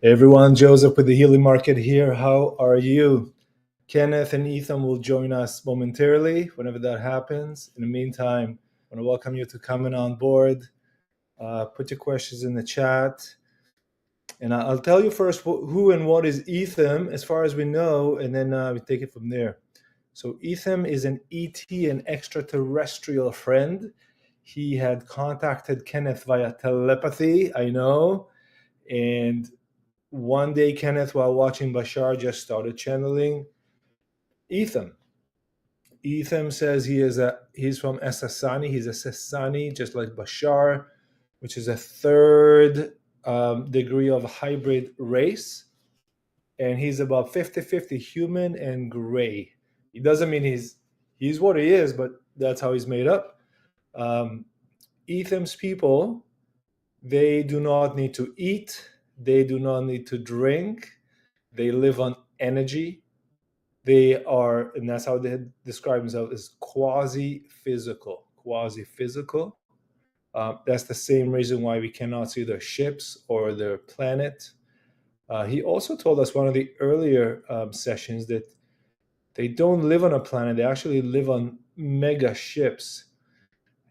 Everyone, Jozef with the Healing Market here. How are you? Kenneth and Ethium will join us momentarily whenever that happens. In the meantime, I want to welcome you to coming on board. Put your questions in the chat. And I'll tell you first who and what is Ethium, as far as we know, and then we take it from there. So Ethium is an ET, an extraterrestrial friend. He had contacted Kenneth via telepathy, I know. And one day, Kenneth, while watching Bashar, just started channeling Ethium. Ethium says he's from Esasani. He's a Sasani, just like Bashar, which is a third degree of hybrid race. And he's about 50-50 human and gray. It doesn't mean he's what he is, but that's how he's made up. Ethium's people, they do not need to eat. They do not need to drink. They live on energy. They are, and that's how they describe themselves, as quasi-physical. Quasi-physical. That's the same reason why we cannot see their ships or their planet. He also told us one of the earlier sessions that they don't live on a planet. They actually live on mega ships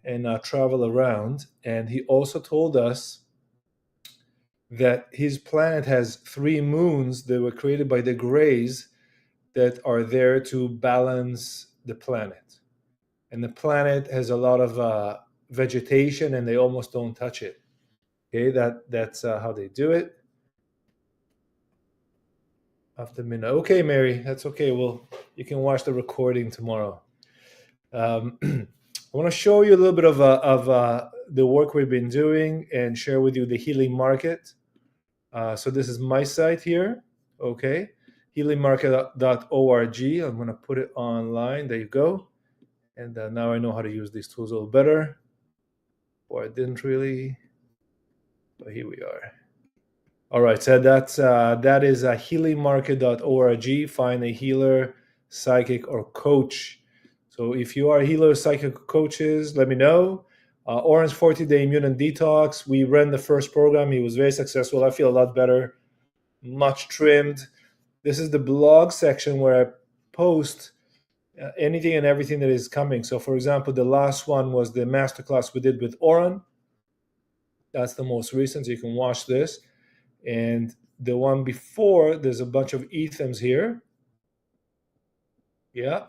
and travel around. And he also told us that his planet has 3 moons that were created by the Greys that are there to balance the planet. And the planet has a lot of vegetation and they almost don't touch it. Okay, that's how they do it. After midnight. Okay, Mary, that's okay. Well, you can watch the recording tomorrow. I want to show you a little bit of the work we've been doing and share with you the healing market. So this is my site here, okay? healingmarket.org. I'm going to put it online. There you go. And now I know how to use these tools a little better. Or I didn't really, but here we are. All right, so that is healingmarket.org. Find a healer, psychic, or coach. So if you are a healer, psychic, or coaches, let me know. Orange 40-day immune and detox. We ran the first program. It was very successful. I feel a lot better, much trimmed. This is the blog section where I post anything and everything that is coming. So, for example, the last one was the masterclass we did with Oran. That's the most recent, so you can watch this. And the one before, there's a bunch of Ethiums here. Yeah.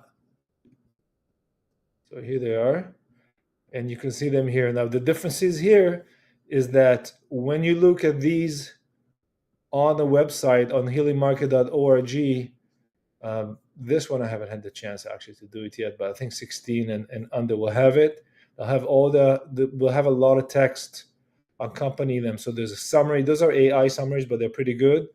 So here they are. And you can see them here. Now, the differences here is that when you look at these on the website, on healingmarket.org, this one I haven't had the chance actually to do it yet, but I think 16 and under will have it. They'll have we'll have a lot of text accompany them. So there's a summary. Those are AI summaries, but they're pretty good.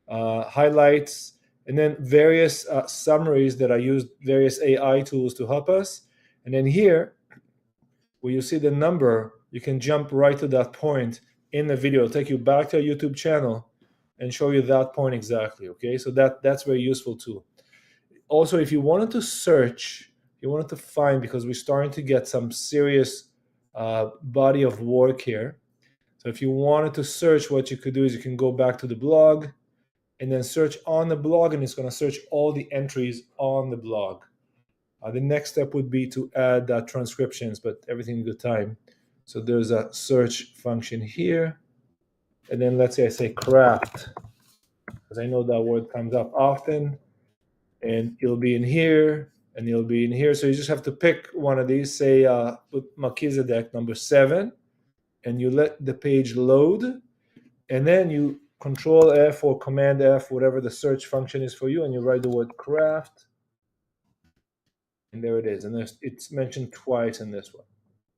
Highlights, and then various summaries that I used various AI tools to help us. And then here, where you see the number, you can jump right to that point in the video. It'll take you back to a YouTube channel and show you that point exactly, okay? So that's very useful too. Also, if you wanted to search, you wanted to find, because we're starting to get some serious body of work here. So if you wanted to search, what you could do is you can go back to the blog and then search on the blog, and it's going to search all the entries on the blog. The next step would be to add transcriptions, but everything in good time. So there's a search function here. And then let's say I say craft, because I know that word comes up often. And it'll be in here, and it'll be in here. So you just have to pick one of these, say put Melchizedek number 7, and you let the page load. And then you Control F or Command F, whatever the search function is for you, and you write the word craft. And there it is. And it's mentioned twice in this one.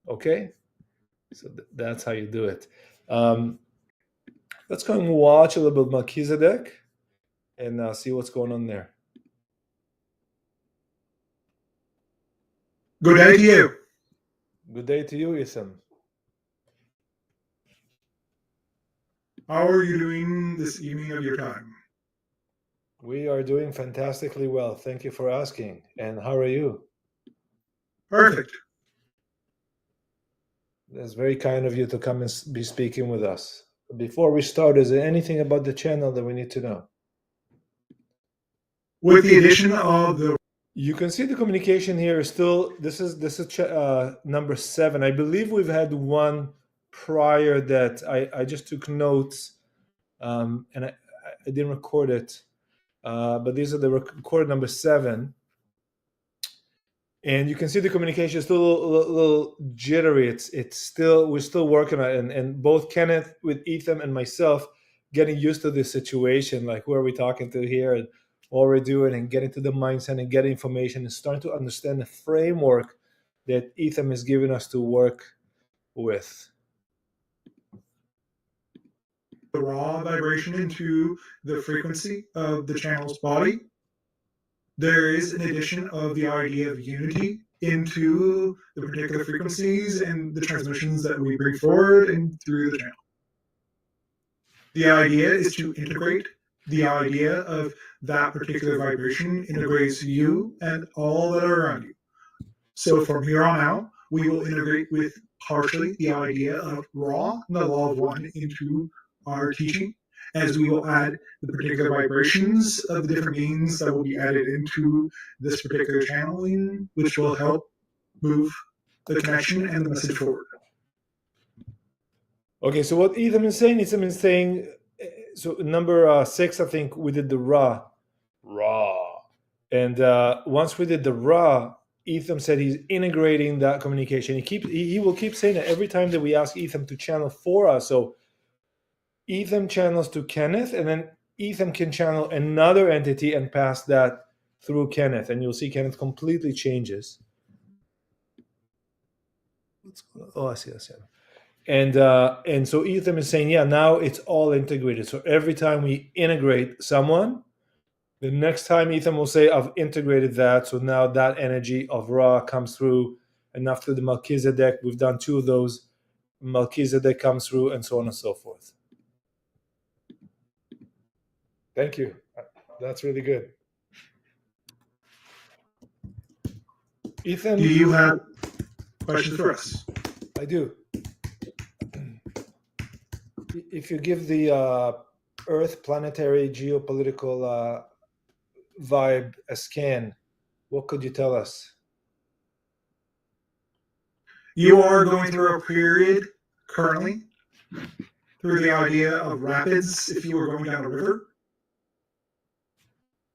Okay? So that's how you do it. Let's go and watch a little bit of Melchizedek and see what's going on there. Good day to you. Good day to you, Ethium. How are you doing this evening of your time? We are doing fantastically well. Thank you for asking. And how are you? Perfect. That's very kind of you to come and be speaking with us. Before we start, is there anything about the channel that we need to know? With the addition of the You can see the communication here is still, this is number 7. I believe we've had one prior that I just took notes, and I didn't record it, but these are the recorded number 7. And you can see the communication is still a little jittery. It's still, we're still working on it, and both Kenneth with Ethium and myself getting used to this situation, like who are we talking to here and what we're doing, and getting to the mindset and getting information and starting to understand the framework that Ethium is giving us to work with. the raw vibration into the frequency of the channel's body. There is an addition of the idea of unity into the particular frequencies and the transmissions that we bring forward and through the channel. The idea is to integrate the idea of that particular vibration integrates you and all that are around you. So from here on out, we will integrate with partially the idea of Ra and the Law of One into our teaching, as we will add the particular vibrations of the different beings that will be added into this particular channeling, which will help move the connection and the message forward. Okay, so what Ethium is saying, so number 6, I think we did the Ra. And once we did the Ra, Ethium said he's integrating that communication. He will keep saying that every time that we ask Ethium to channel for us. So Ethium channels to Kenneth, and then Ethium can channel another entity and pass that through Kenneth, and you'll see Kenneth completely changes. Oh, I see. And so Ethium is saying, yeah, now it's all integrated. So every time we integrate someone, the next time Ethium will say, I've integrated that. So now that energy of Ra comes through. And after the Melchizedek, we've done 2 of those. Melchizedek comes through, and so on and so forth. Thank you. That's really good. Ethium, Do you have questions for us? I do. If you give the Earth planetary geopolitical vibe a scan, what could you tell us? You are going through a period currently through the idea of rapids if you were going down a river,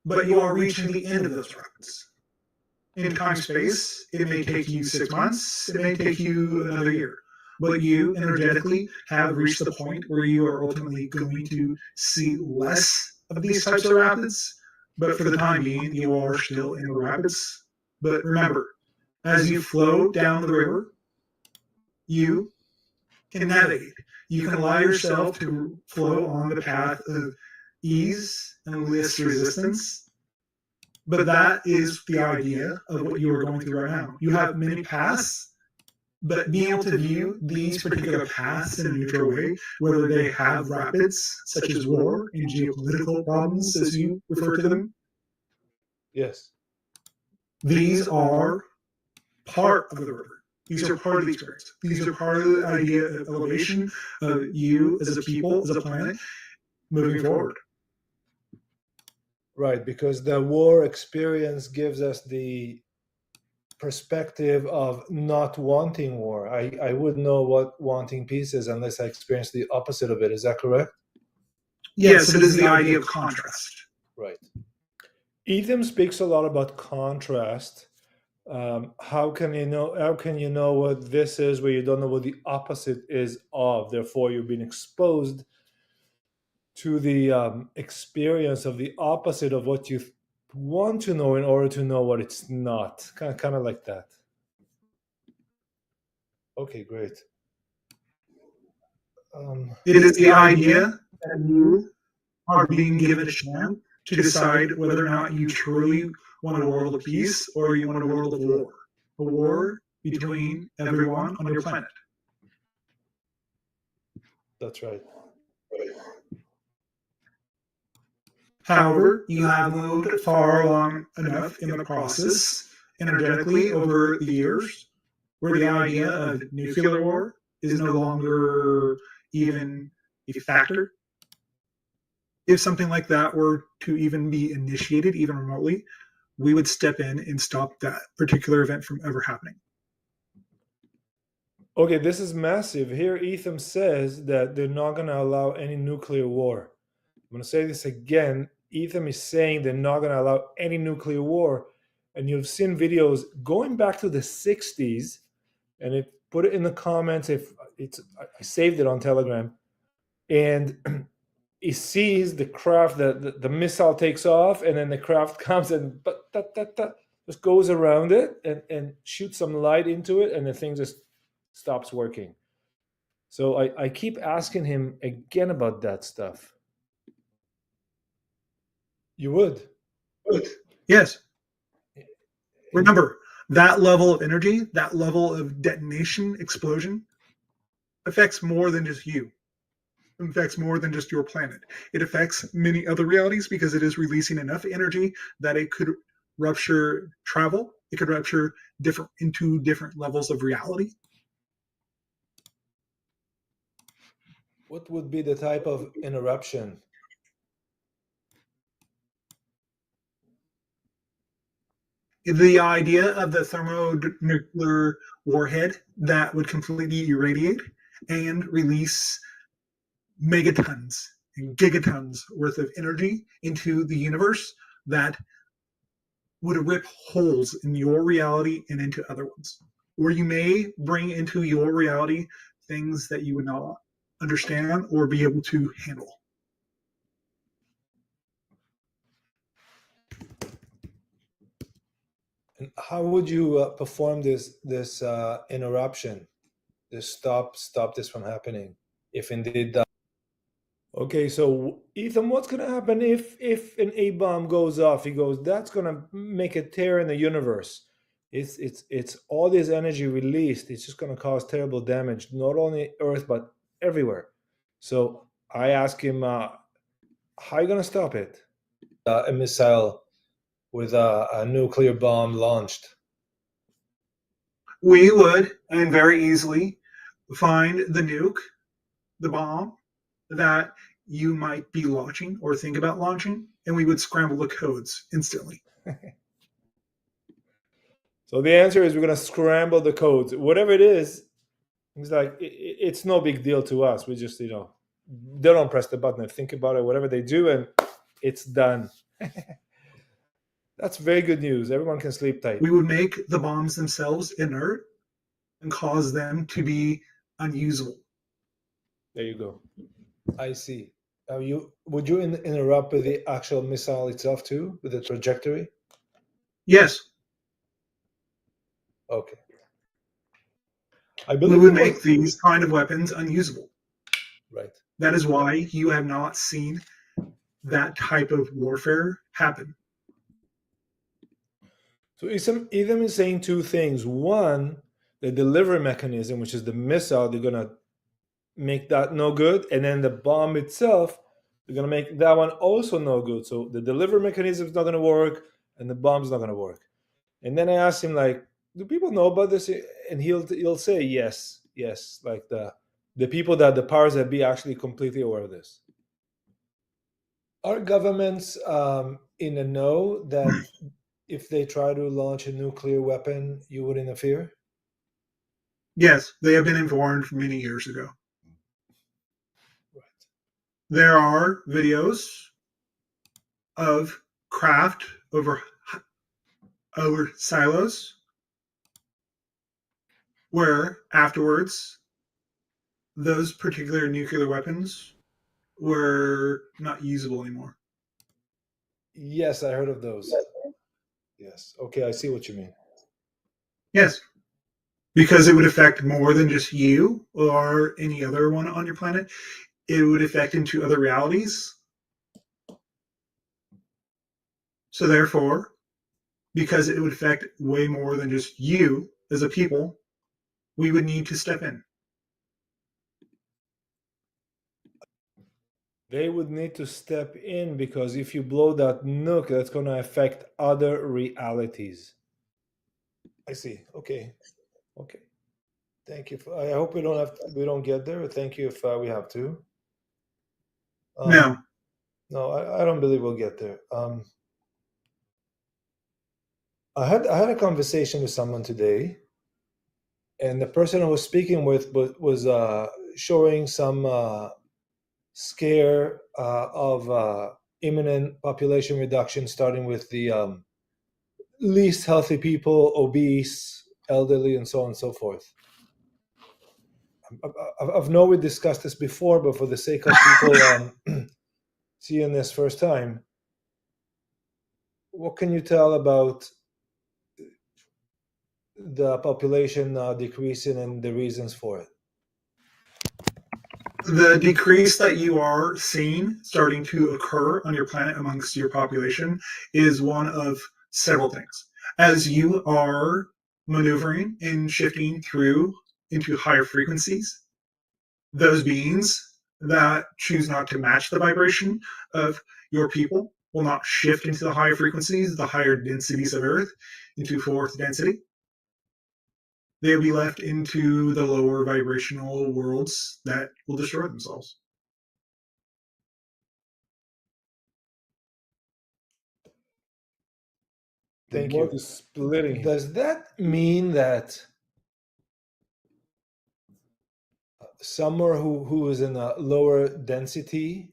but you are reaching the end of those rapids. In time space, it may take you 6 months, it may take you another year, but you energetically have reached the point where you are ultimately going to see less of these types of rapids, but for the time being, you are still in the rapids. But remember, as you flow down the river, you can navigate. You can allow yourself to flow on the path of ease and least resistance. But that is the idea of what you are going through right now. You have many paths, but being able to view these particular paths in a neutral way, whether they have rapids, such as war and geopolitical problems, as you refer to them. Yes. These are part of the river. These are part of the experience. These are part of the idea of elevation of you as a people, as a planet, moving forward. Right, because the war experience gives us the perspective of not wanting war. I wouldn't know what wanting peace is unless I experience the opposite of it. Is that correct? Yes, it is the idea of contrast. Right. Ethium speaks a lot about contrast. How can you know what this is where you don't know what the opposite is of? Therefore, you've been exposed to the experience of the opposite of what you want to know in order to know what it's not. Kind of like that. Okay, great. It is the idea that you are being given a chance to decide whether or not you truly want a world of peace or you want a world of war. A war between everyone on your planet. That's right. However, you have moved far along enough in the process energetically over the years where the idea of nuclear war is no longer even a factor. If something like that were to even be initiated, even remotely, we would step in and stop that particular event from ever happening. Okay, this is massive. Here, Ethium says that they're not going to allow any nuclear war. I'm going to say this again. Ethium is saying they're not going to allow any nuclear war. And you've seen videos going back to the 60s, and it put it in the comments. If it's, I saved it on Telegram, and he sees the craft, the missile takes off, and then the craft comes and just goes around it and shoots some light into it, and the thing just stops working. So I keep asking him again about that stuff. You would? Yes. Remember, that level of energy, that level of detonation, explosion, affects more than just you. It affects more than just your planet. It affects many other realities because it is releasing enough energy that it could rupture travel. It could rupture into different levels of reality. What would be the type of interruption? The idea of the thermonuclear warhead that would completely irradiate and release megatons and gigatons worth of energy into the universe that would rip holes in your reality and into other ones. Or you may bring into your reality things that you would not understand or be able to handle. And how would you perform this interruption? This stop this from happening, if indeed that. Okay, so Ethan, what's gonna happen if an A bomb goes off? He goes, that's gonna make a tear in the universe. It's all this energy released. It's just gonna cause terrible damage, not only Earth but everywhere. So I ask him, how are you gonna stop it? A missile with a nuclear bomb launched. We would, and very easily, find the nuke, the bomb that you might be launching or think about launching, and we would scramble the codes instantly. So the answer is we're gonna scramble the codes, whatever it is. It's like it's no big deal to us. We just they don't press the button and think about it. Whatever they do, and it's done. That's very good news. Everyone can sleep tight. We would make the bombs themselves inert and cause them to be unusable. There you go. I see. Would you interrupt with the actual missile itself too, with the trajectory? Yes. Okay. I believe we would make these kind of weapons unusable. Right. That is why you have not seen that type of warfare happen. So Ethium is saying two things. One, the delivery mechanism, which is the missile, they're gonna make that no good, and then the bomb itself, they're gonna make that one also no good. So the delivery mechanism is not gonna work, and the bomb's not gonna work. And then I asked him, like, do people know about this? And he'll say yes, like the people that the powers that be actually completely aware of this. Are governments in the know that if they try to launch a nuclear weapon, you would interfere? Yes, they have been informed many years ago. Right. There are videos of craft over silos where afterwards those particular nuclear weapons were not usable anymore. Yes, I heard of those. Yes. Okay, I see what you mean. Yes. Because it would affect more than just you or any other one on your planet. It would affect into other realities. So therefore, because it would affect way more than just you as a people, we would need to step in. They would need to step in because if you blow that nuke, that's going to affect other realities. I see. Okay. Thank you. I hope we don't get there. Thank you if we have to. No. No, I don't believe we'll get there. I had a conversation with someone today, and the person I was speaking with was showing some scare of imminent population reduction, starting with the least healthy people, obese, elderly, and so on and so forth. I've know we discussed this before, but for the sake of people seeing this first time, what can you tell about the population decreasing and the reasons for it? The decrease that you are seeing starting to occur on your planet amongst your population is one of several things. As you are maneuvering and shifting through into higher frequencies, those beings that choose not to match the vibration of your people will not shift into the higher frequencies, the higher densities of Earth, into fourth density. They'll be left into the lower vibrational worlds that will destroy themselves. Thank you. Splitting. Does that mean that someone who is in a lower density,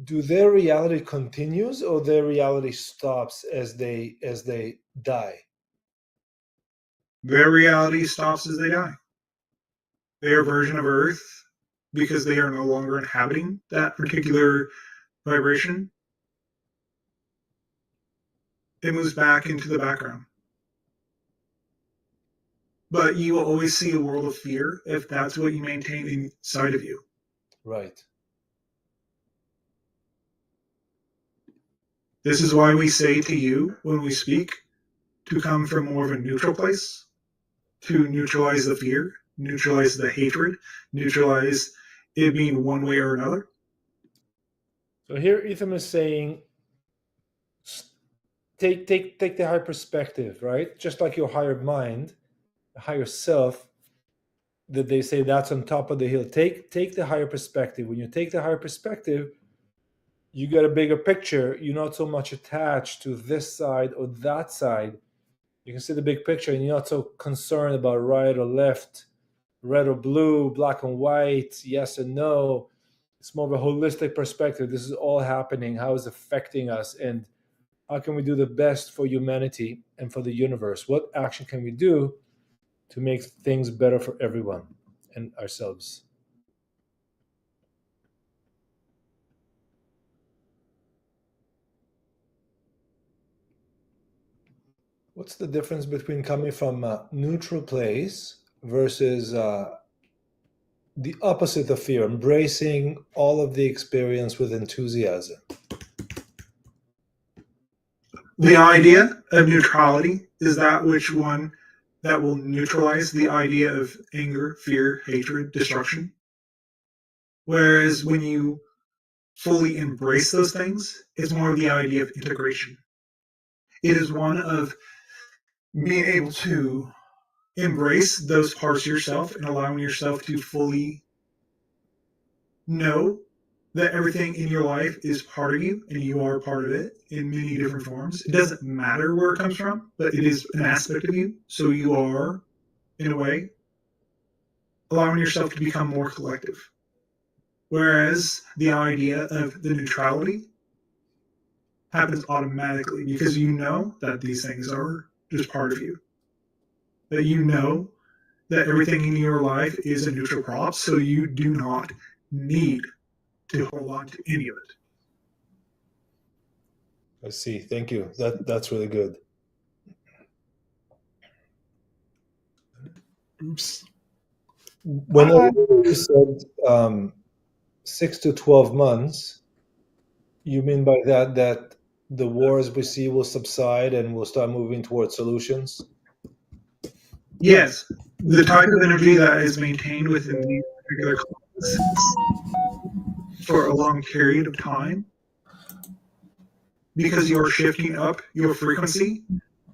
do their reality continues or their reality stops as they die? Their reality stops as they die. Their version of Earth, because they are no longer inhabiting that particular vibration, it moves back into the background. But you will always see a world of fear if that's what you maintain inside of you. Right. This is why we say to you when we speak to come from more of a neutral place, to neutralize the fear, neutralize the hatred, neutralize it being one way or another. So here Ethium is saying, take the higher perspective, right? Just like your higher mind, the higher self, that they say that's on top of the hill. Take the higher perspective. When you take the higher perspective, you get a bigger picture. You're not so much attached to this side or that side. You can see the big picture, and you're not so concerned about right or left, red or blue, black and white, yes and no. It's more of a holistic perspective. This is all happening. How is it affecting us? And how can we do the best for humanity and for the universe? What action can we do to make things better for everyone and ourselves? What's the difference between coming from a neutral place versus the opposite of fear, embracing all of the experience with enthusiasm? The idea of neutrality is that which one that will neutralize the idea of anger, fear, hatred, destruction. Whereas when you fully embrace those things, it's more of the idea of integration. It is one of being able to embrace those parts of yourself and allowing yourself to fully know that everything in your life is part of you and you are part of it in many different forms. It doesn't matter where it comes from, but it is an aspect of you. So you are, in a way, allowing yourself to become more collective. Whereas the idea of the neutrality happens automatically because you know that these things are just part of you. That you know that everything in your life is a neutral prop, so you do not need to hold on to any of it. I see. Thank you. That's really good. Oops. When you said 6 to 12 months, you mean by that the wars we see will subside and we'll start moving towards solutions? Yes, the type of energy that is maintained within these particular classes for a long period of time, because you're shifting up your frequency,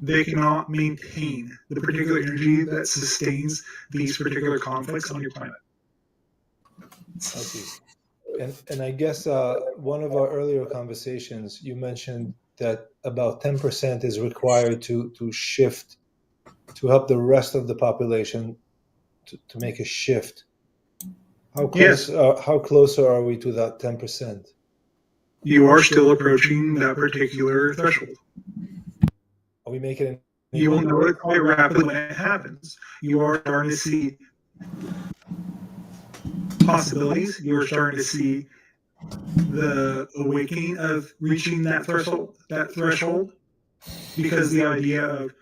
they cannot maintain the particular energy that sustains these particular conflicts on your planet. I see. And I guess one of our earlier conversations, you mentioned that about 10% is required to shift, to help the rest of the population to make a shift. Yes, How closer are we to that 10%? you are still approaching that particular threshold. Are we making any You will know it quite rapidly when it happens. You are starting to see possibilities. You are starting to see the awakening of reaching that threshold, because the idea of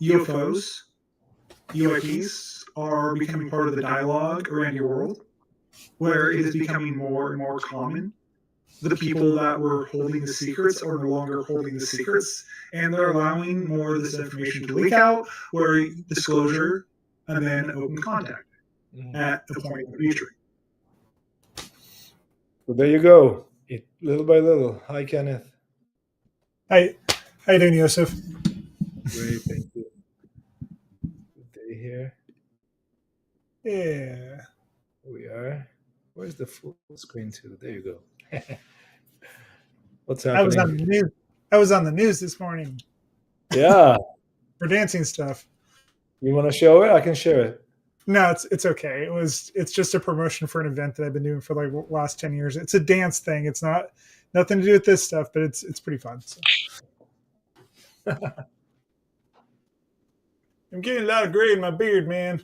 UFOs, UAPs are becoming part of the dialogue around your world, where it is becoming more and more common. The people that were holding the secrets are no longer holding the secrets, and they're allowing more of this information to leak out, where disclosure and then open contact at a point in the future. So there you go. Little by little. Hi, Kenneth. Hi, how you doing, Jozef? Great, thank you. Good day here. Yeah, Here we are. Where's the full screen to? There you go. What's I was on happening? the news. I was on the news this morning Yeah. for dancing stuff. You want to show it? I can share it. No, it's okay. It's just a promotion for an event that I've been doing for like the last 10 years. It's a dance thing. It's not nothing to do with this stuff, but it's pretty fun. So. I'm getting a lot of gray in my beard, man.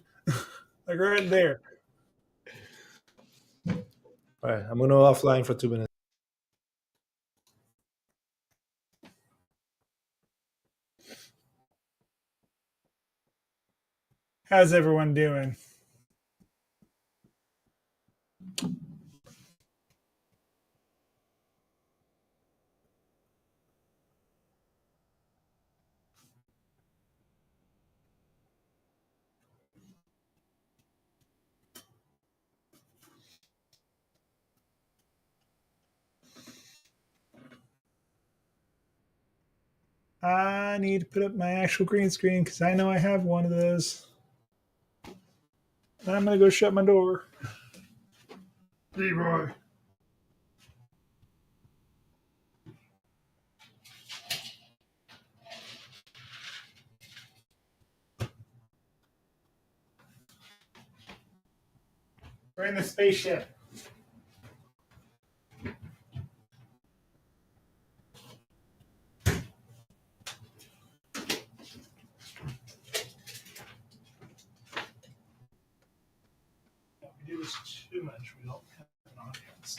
Like right there. All right. I'm going to offline for 2 minutes. How's everyone doing? I need to put up my actual green screen because I know I have one of those. I'm gonna go shut my door. Leroy. We're in the spaceship. If we do this too much, we don't have an audience.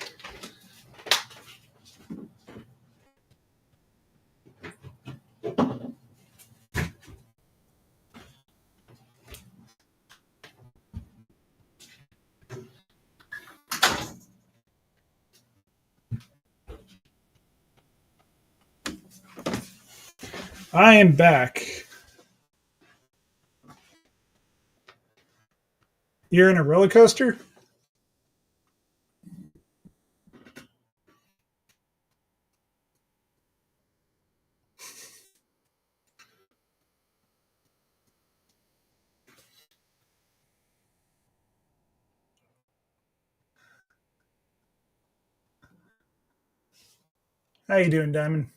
I am back. You're in a roller coaster? How you doing, Diamond?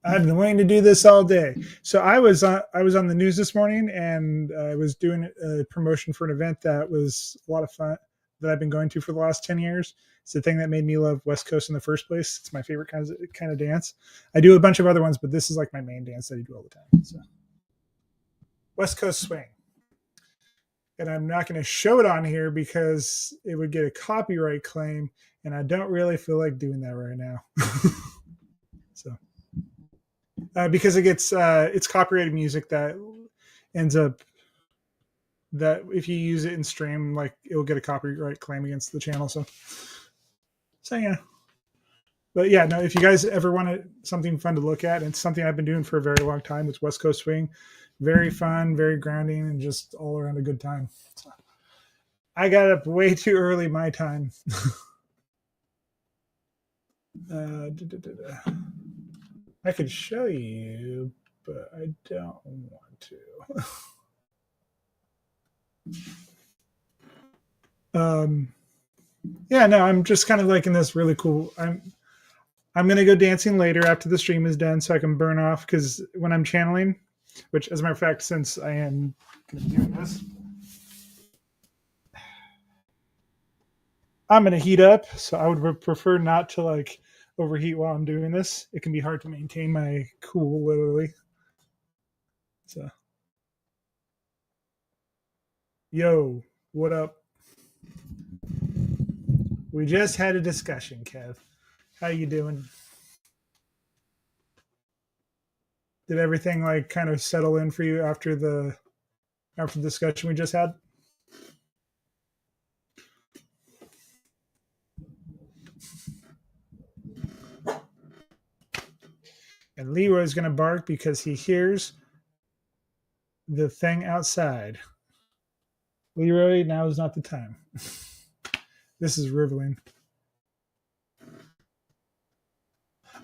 I've been waiting to do this all day. So I was on the news this morning, and I was doing a promotion for an event that was a lot of fun that I've been going to for the last 10 years. It's the thing that made me love West Coast in the first place. It's my favorite kind of dance. I do a bunch of other ones, but this is like my main dance that I do all the time. So West Coast swing. And I'm not going to show it on here because it would get a copyright claim, and I don't really feel like doing that right now. So because it gets it's copyrighted music that ends up that if you use it in stream, like it'll get a copyright claim against the channel. So yeah. But yeah, no, if you guys ever want something fun to look at, it's something I've been doing for a very long time. It's West Coast Swing. Very fun, very grounding, and just all around a good time. So, I got up way too early my time. I could show you, but I don't want to. Yeah, no, I'm just kind of like in this really cool. I'm gonna go dancing later after the stream is done, so I can burn off. Because when I'm channeling, which as a matter of fact, since I am doing this, I'm gonna heat up. So I would prefer not to like overheat while I'm doing this. It can be hard to maintain my cool, literally. So, yo, what up? We just had a discussion, Kev. How you doing? Did everything like kind of settle in for you after the discussion we just had? And Leroy's going to bark because he hears the thing outside. Leroy, now is not the time. This is riveling.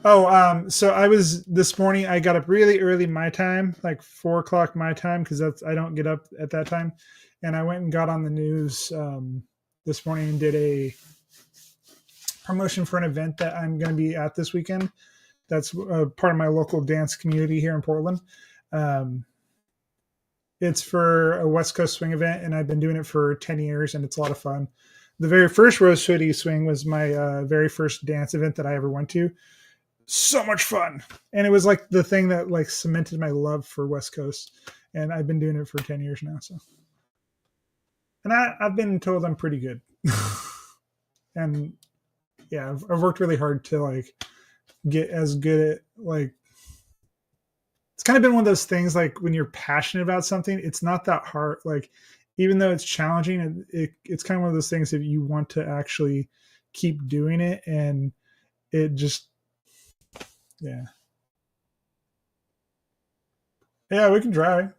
Oh, so I was this morning. I got up really early my time, like 4:00 my time, because I don't get up at that time. And I went and got on the news this morning and did a promotion for an event that I'm going to be at this weekend. That's part of my local dance community here in Portland. It's for a West Coast swing event, and I've been doing it for 10 years, and it's a lot of fun. The very first Rose Hoodie swing was my very first dance event that I ever went to. So much fun. And it was like the thing that like cemented my love for West Coast. And I've been doing it for 10 years now. So, and I've been told I'm pretty good. And yeah, I've worked really hard to like get as good at like, it's kind of been one of those things like when you're passionate about something, it's not that hard. Like, even though it's challenging, it's kind of one of those things that you want to actually keep doing it. And it just, yeah, we can try,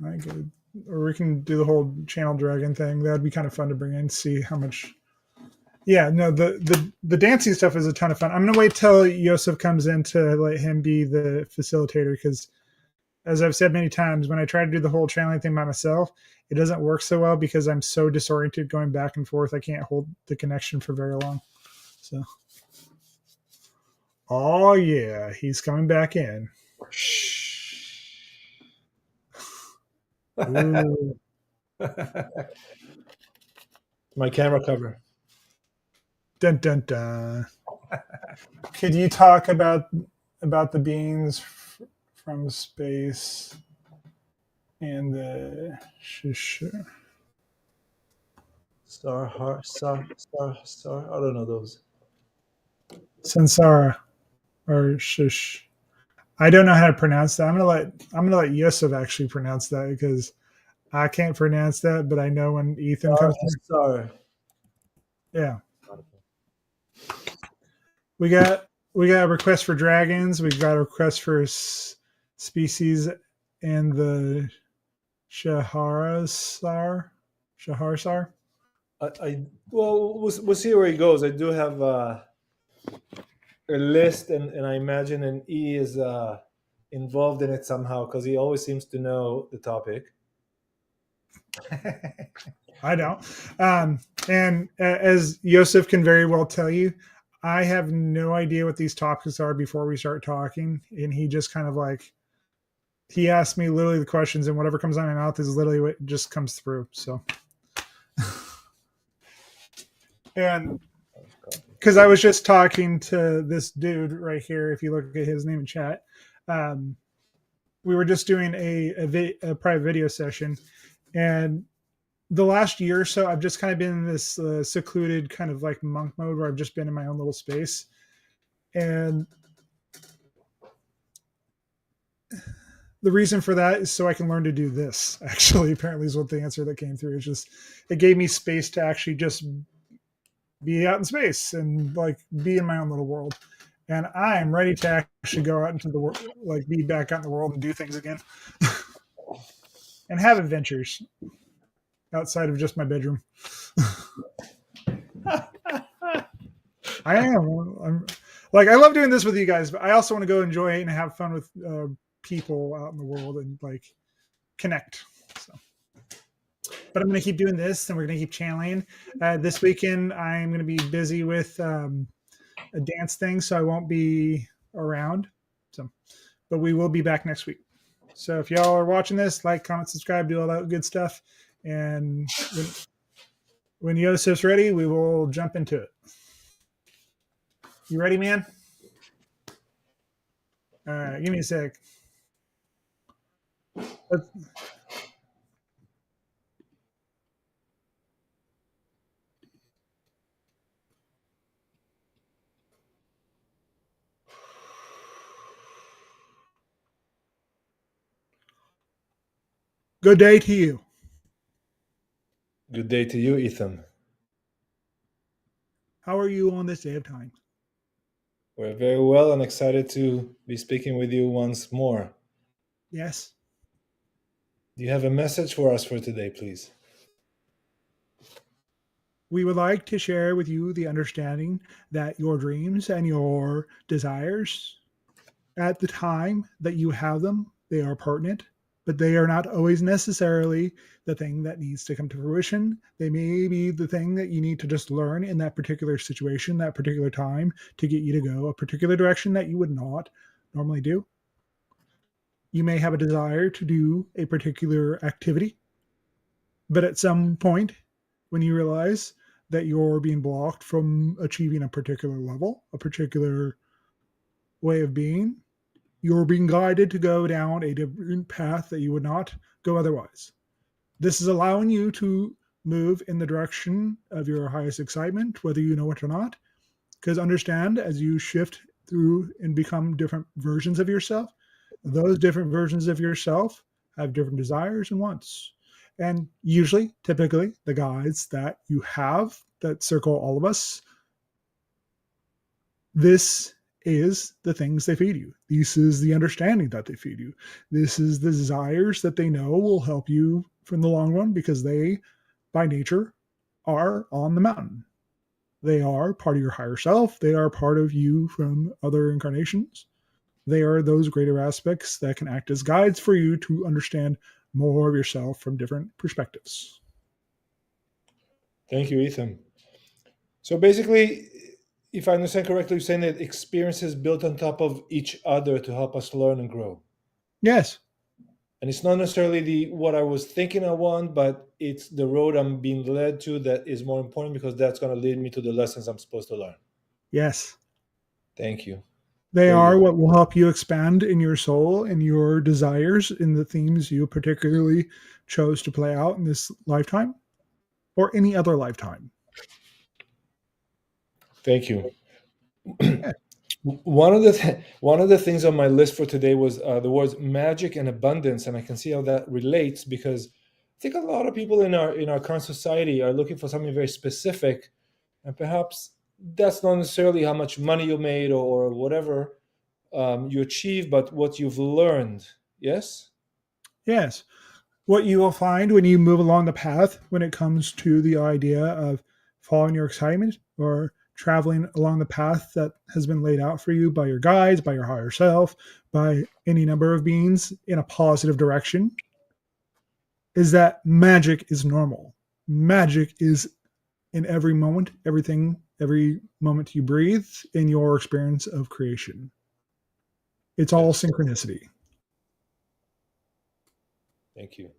or we can do the whole channel dragon thing. That'd be kind of fun to bring in, see how much. Yeah, no, the dancing stuff is a ton of fun. I'm gonna wait till Jozef comes in to let him be the facilitator, because as I've said many times, when I try to do the whole channeling thing by myself, it doesn't work so well because I'm so disoriented going back and forth. I can't hold the connection for very long. So, oh yeah, he's coming back in. Shh. My camera cover. Dun dun dun. Could you talk about the beings from space and the Star. I don't know those. Sansara or shush. I don't know how to pronounce that. I'm gonna let Jozef actually pronounce that, because I can't pronounce that, but I know when Ethan comes in. Star. Yeah. We got a request for dragons. We got a request for species and the Shaharsar. Well, we'll see where he goes. I do have a list, and I imagine an E is involved in it somehow, because he always seems to know the topic. I don't. And as Jozef can very well tell you, I have no idea what these topics are before we start talking. And he just kind of like, he asked me literally the questions, and whatever comes out of my mouth is literally what just comes through. So, and because I was just talking to this dude right here, if you look at his name in chat, we were just doing a private video session, and the last year or so, I've just kind of been in this secluded kind of like monk mode where I've just been in my own little space. And the reason for that is so I can learn to do this, actually, apparently is what the answer that came through. It's just, it gave me space to actually just be out in space and like be in my own little world. And I am ready to actually go out into the world, like be back out in the world and do things again and have adventures outside of just my bedroom. I am. I love doing this with you guys, but I also want to go enjoy it and have fun with people out in the world and like connect. So, but I'm going to keep doing this, and we're going to keep channeling. This weekend, I'm going to be busy with a dance thing, so I won't be around. So, but we will be back next week. So if y'all are watching this, like, comment, subscribe, do all that good stuff. And when Jozef's ready, we will jump into it. You ready, man? All right, give me a sec. Good day to you. Good day to you, Ethan. How are you on this day of time? We're very well and excited to be speaking with you once more. Yes. Do you have a message for us for today, please? We would like to share with you the understanding that your dreams and your desires, at the time that you have them, they are pertinent, but they are not always necessarily the thing that needs to come to fruition. They may be the thing that you need to just learn in that particular situation, that particular time, to get you to go a particular direction that you would not normally do. You may have a desire to do a particular activity, but at some point, when you realize that you're being blocked from achieving a particular level, a particular way of being, you're being guided to go down a different path that you would not go otherwise. This is allowing you to move in the direction of your highest excitement, whether you know it or not. Because understand, as you shift through and become different versions of yourself, those different versions of yourself have different desires and wants. And usually, typically, the guides that you have that circle all of us, this is the things they feed you. This is the understanding that they feed you. This is the desires that they know will help you from the long run, because they, by nature, are on the mountain. They are part of your higher self. They are part of you from other incarnations. They are those greater aspects that can act as guides for you to understand more of yourself from different perspectives. Thank you, Ethan. So basically, if I understand correctly, you're saying that experiences built on top of each other to help us learn and grow. Yes. And it's not necessarily what I was thinking I want, but it's the road I'm being led to that is more important, because that's going to lead me to the lessons I'm supposed to learn. Yes. Thank you. They Very are good. what will help you expand in your soul and your desires in the themes you particularly chose to play out in this lifetime or any other lifetime. Thank you. One of the things on my list for today was the words magic and abundance, and I can see how that relates, because I think a lot of people in our current society are looking for something very specific, and perhaps that's not necessarily how much money you made or whatever you achieve, but what you've learned. Yes. Yes. What you will find when you move along the path when it comes to the idea of following your excitement or traveling along the path that has been laid out for you by your guides, by your higher self, by any number of beings in a positive direction, is that magic is normal. Magic is in every moment, everything, every moment you breathe in your experience of creation. It's all Yes. synchronicity. Thank you.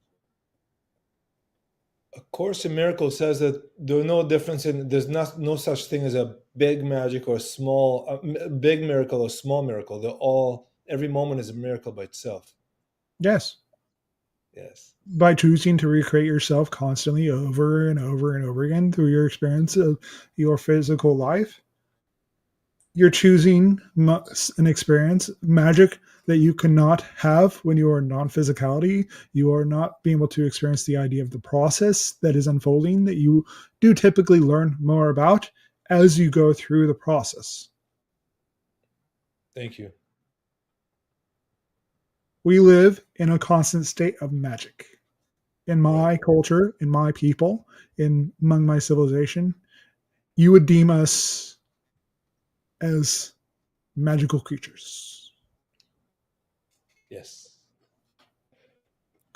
A Course in Miracles says that there's no such thing as a big magic or a big miracle or small miracle. Every moment is a miracle by itself. Yes. Yes. By choosing to recreate yourself constantly over and over and over again through your experience of your physical life, you're choosing an experience, magic, that you cannot have when you are non-physicality. You are not being able to experience the idea of the process that is unfolding, that you do typically learn more about as you go through the process. Thank you. We live in a constant state of magic. In my culture, in my people, among my civilization, you would deem us as magical creatures. Yes.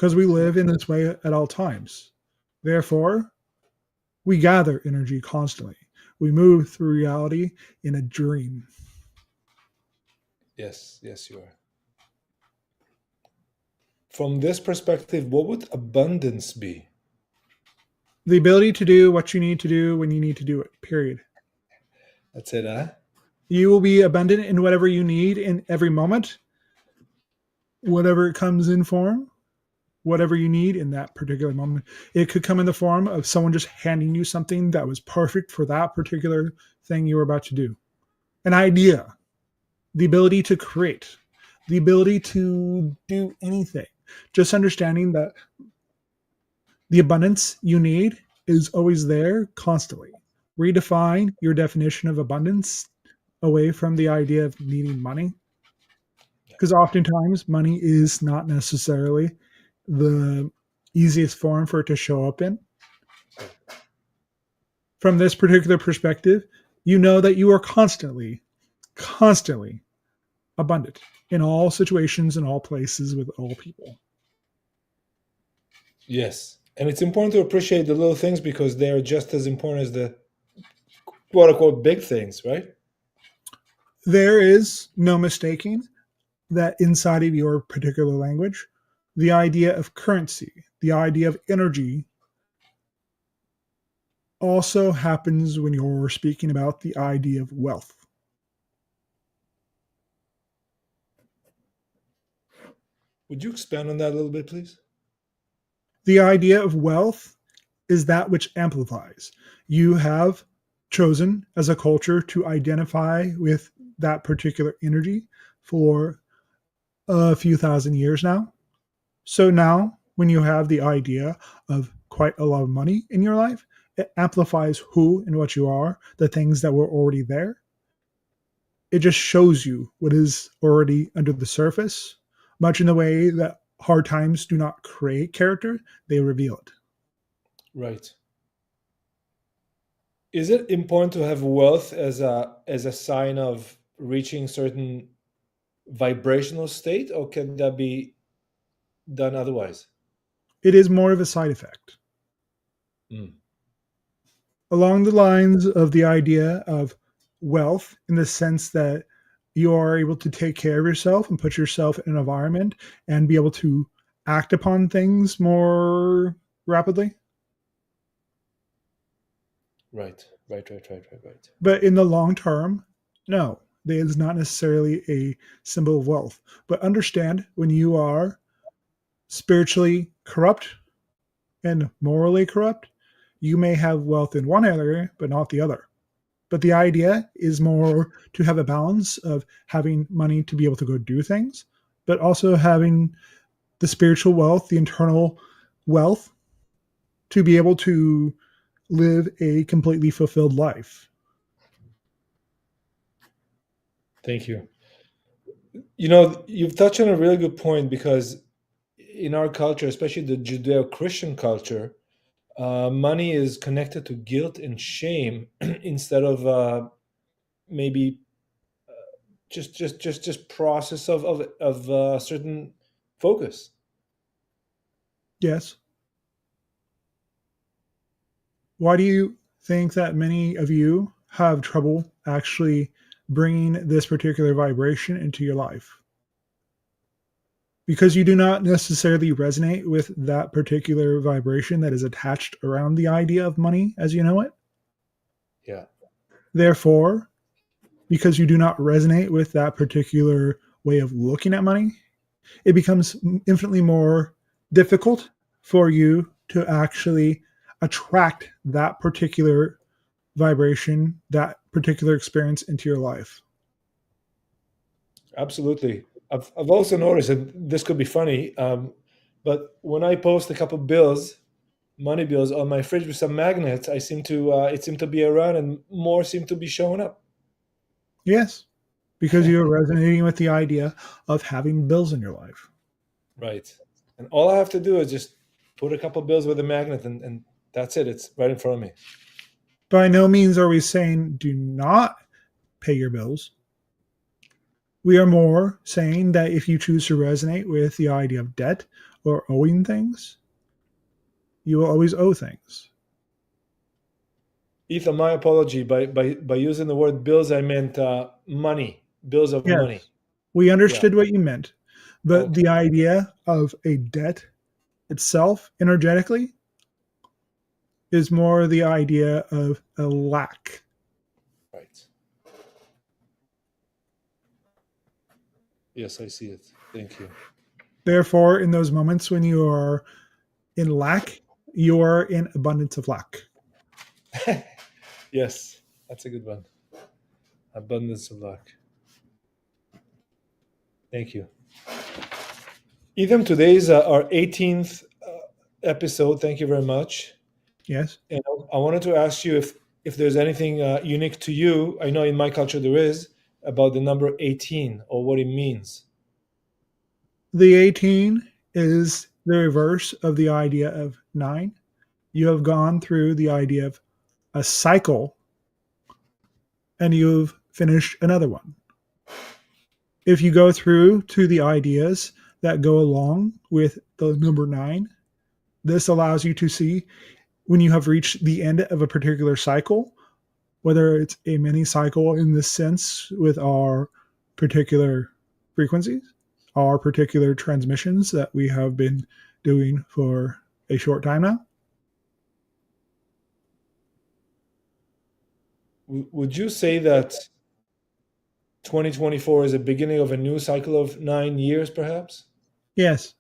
because we live in this way at all times. Therefore, we gather energy constantly. We move through reality in a dream. Yes. Yes, you are. From this perspective, what would abundance be? The ability to do what you need to do when you need to do it, period. That's it, huh? You will be abundant in whatever you need in every moment, whatever it comes in form, whatever you need in that particular moment. It could come in the form of someone just handing you something that was perfect for that particular thing you were about to do. An idea, the ability to create, the ability to do anything. Just understanding that the abundance you need is always there constantly. Redefine your definition of abundance away from the idea of needing money. Because oftentimes money is not necessarily the easiest form for it to show up in. From this particular perspective, you know that you are constantly abundant in all situations, in all places, with all people. Yes. And it's important to appreciate the little things because they are just as important as the quote unquote big things, right? There is no mistaking that inside of your particular language, the idea of currency, the idea of energy also happens when you're speaking about the idea of wealth. Would you expand on that a little bit, please? The idea of wealth is that which amplifies. You have chosen as a culture to identify with that particular energy for a few thousand years now. So now, when you have the idea of quite a lot of money in your life, it amplifies who and what you are, the things that were already there. It just shows you what is already under the surface, much in the way that hard times do not create character, they reveal it. Right. Is it important to have wealth as a sign of reaching certain vibrational state, or can that be done otherwise? It is more of a side effect. Mm. Along the lines of the idea of wealth, in the sense that you are able to take care of yourself and put yourself in an environment and be able to act upon things more rapidly. Right. Right. But in the long term, no, that is not necessarily a symbol of wealth. But understand, when you are spiritually corrupt and morally corrupt, you may have wealth in one area, but not the other. But the idea is more to have a balance of having money to be able to go do things, but also having the spiritual wealth, the internal wealth, to be able to live a completely fulfilled life. Thank you. You know, you've touched on a really good point because in our culture, especially the Judeo-Christian culture, money is connected to guilt and shame instead of maybe just process of certain focus. Yes. Why do you think that many of you have trouble actually bringing this particular vibration into your life? Because you do not necessarily resonate with that particular vibration that is attached around the idea of money as you know it. Yeah. Therefore, because you do not resonate with that particular way of looking at money, it becomes infinitely more difficult for you to actually attract that particular vibration, that particular experience into your life. Absolutely. I've also noticed, and this could be funny, but when I post a couple bills, money bills on my fridge with some magnets, I seem to it seemed to be around, and more seem to be showing up. Yes, because you're resonating with the idea of having bills in your life. Right. And all I have to do is just put a couple bills with a magnet, and that's it. It's right in front of me. By no means are we saying do not pay your bills. We are more saying that if you choose to resonate with the idea of debt or owing things, you will always owe things. Ethan, my apology. By using the word bills, I meant money, bills of Yes, money. we Yeah. understood what you meant, but Okay. the idea of a debt itself, energetically, is more the idea of a lack. Right. Yes, I see it. Thank you. Therefore, in those moments when you are in lack, you are in abundance of lack. Yes, that's a good one. Abundance of luck. Thank you. Ethan, today's our 18th episode. Thank you very much. Yes. And I wanted to ask you if there's anything unique to you. I know in my culture there is about the number 18 or what it means. The 18 is the reverse of the idea of 9. You have gone through the idea of a cycle and you've finished another one. If you go through to the ideas that go along with the number 9, this allows you to see when you have reached the end of a particular cycle, whether it's a mini cycle in this sense with our particular frequencies, our particular transmissions that we have been doing for a short time now. Would you say that 2024 is the beginning of a new cycle of 9 years, perhaps? Yes.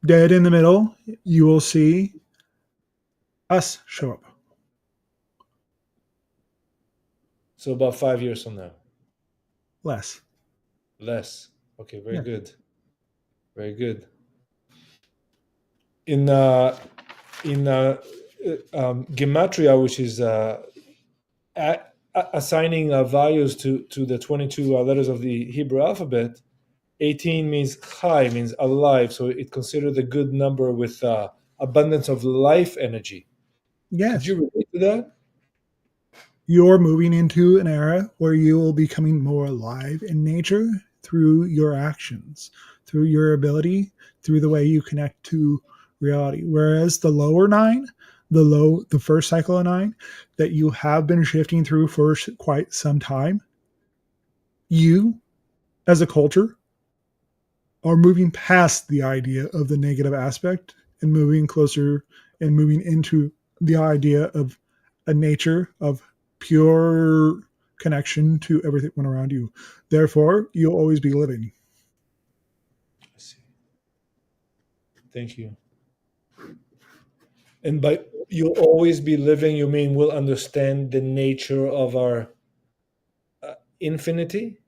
Dead in the middle, you will see us show up. So about 5 years from now. Less. Less. Okay, very Yeah. good. Very good. In gematria, which is assigning values to the 22 letters of the Hebrew alphabet, 18 means chai, means alive. So it considered a good number with abundance of life energy. Could Yes. you relate to that? You're moving into an era where you will be becoming more alive in nature through your actions, through your ability, through the way you connect to reality. Whereas the lower 9, the first cycle of 9 that you have been shifting through for quite some time, you as a culture are moving past the idea of the negative aspect and moving closer and moving into the idea of a nature of pure connection to everything around you. Therefore, you'll always be living. I see. Thank you. And by you'll always be living, you mean we'll understand the nature of our infinity?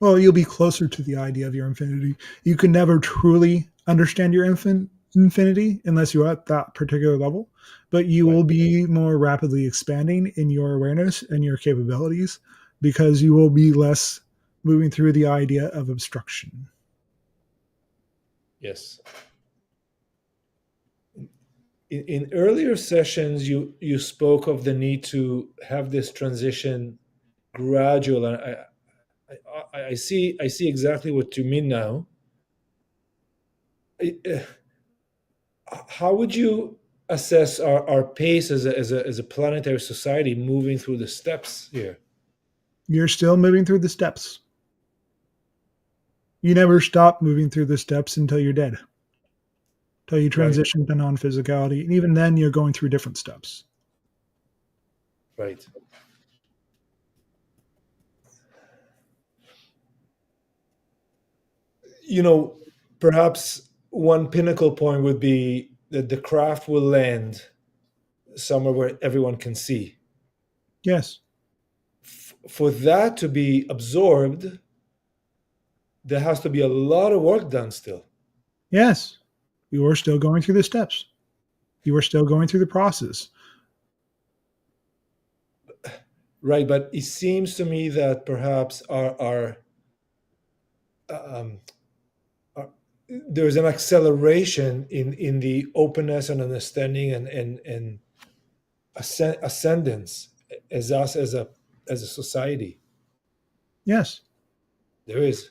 Well, you'll be closer to the idea of your infinity. You can never truly understand your infinity unless you're at that particular level, but you Right. will be more rapidly expanding in your awareness and your capabilities because you will be less moving through the idea of obstruction. Yes. In earlier sessions, you spoke of the need to have this transition gradual, and I see exactly what you mean now. How would you assess our pace as a planetary society moving through the steps here? You're still moving through the steps. You never stop moving through the steps until you're dead, until you Right, transition to non physicality. And even then, you're going through different steps. right. You know, perhaps one pinnacle point would be that the craft will land somewhere where everyone can see. Yes. For that to be absorbed, there has to be a lot of work done still. Yes. You are still going through the steps. You are still going through the process. Right, but it seems to me that perhaps um, our there's an acceleration in the openness and understanding and ascendance as us as a society. Yes. There is.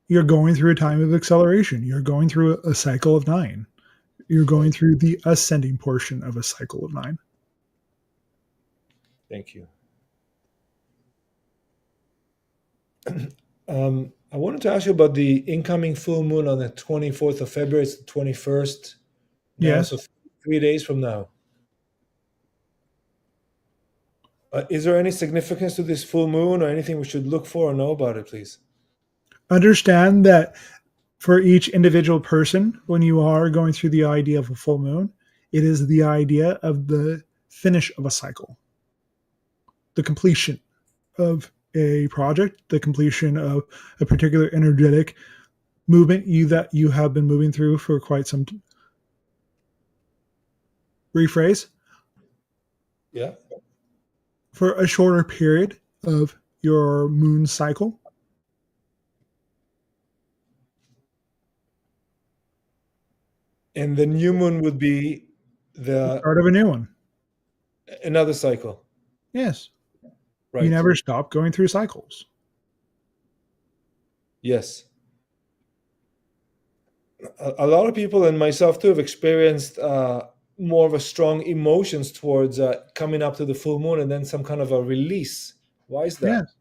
You're going through a time of acceleration. You're going through a cycle of 9. You're going Right. through the ascending portion of a cycle of 9. Thank you. I wanted to ask you about the incoming full moon on the 24th of February. It's the 21st now, Yes. so 3 days from now. Is there any significance to this full moon or anything we should look for or know about it, please? Understand that for each individual person, when you are going through the idea of a full moon, it is the idea of the finish of a cycle, the completion of a project, the completion of a particular energetic movement that you have been moving through for quite some rephrase, Yeah. for a shorter period of your moon cycle. And the new moon would be The start of a new one. another cycle. Yes. Right. You never stop going through cycles. Yes. A lot of people, and myself too, have experienced more of a strong emotions towards coming up to the full moon and then some kind of a release. Why is that? Yes.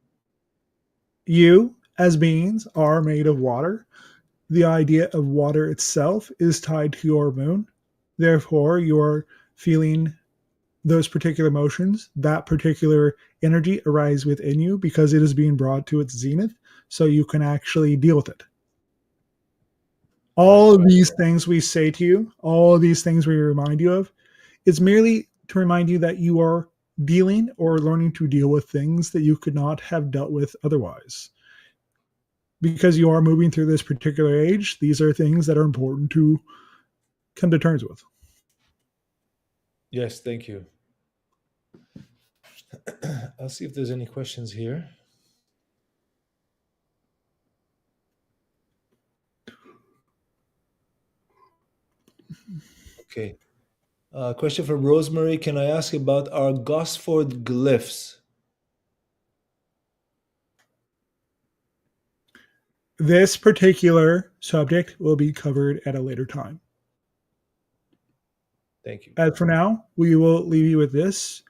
You, as beings, are made of water. The idea of water itself is tied to your moon. Therefore, you're feeling those particular emotions, that particular energy arise within you because it is being brought to its zenith, so you can actually deal with it. All of these things we say to you, all of these things we remind you of, it's merely to remind you that you are dealing or learning to deal with things that you could not have dealt with otherwise. Because you are moving through this particular age, these are things that are important to come to terms with. Yes, thank you. I'll see if there's any questions here. Okay. Question from Rosemary. Can I ask about our Gosford glyphs? This particular subject will be covered at a later time. Thank you. As for now, we will leave you with this.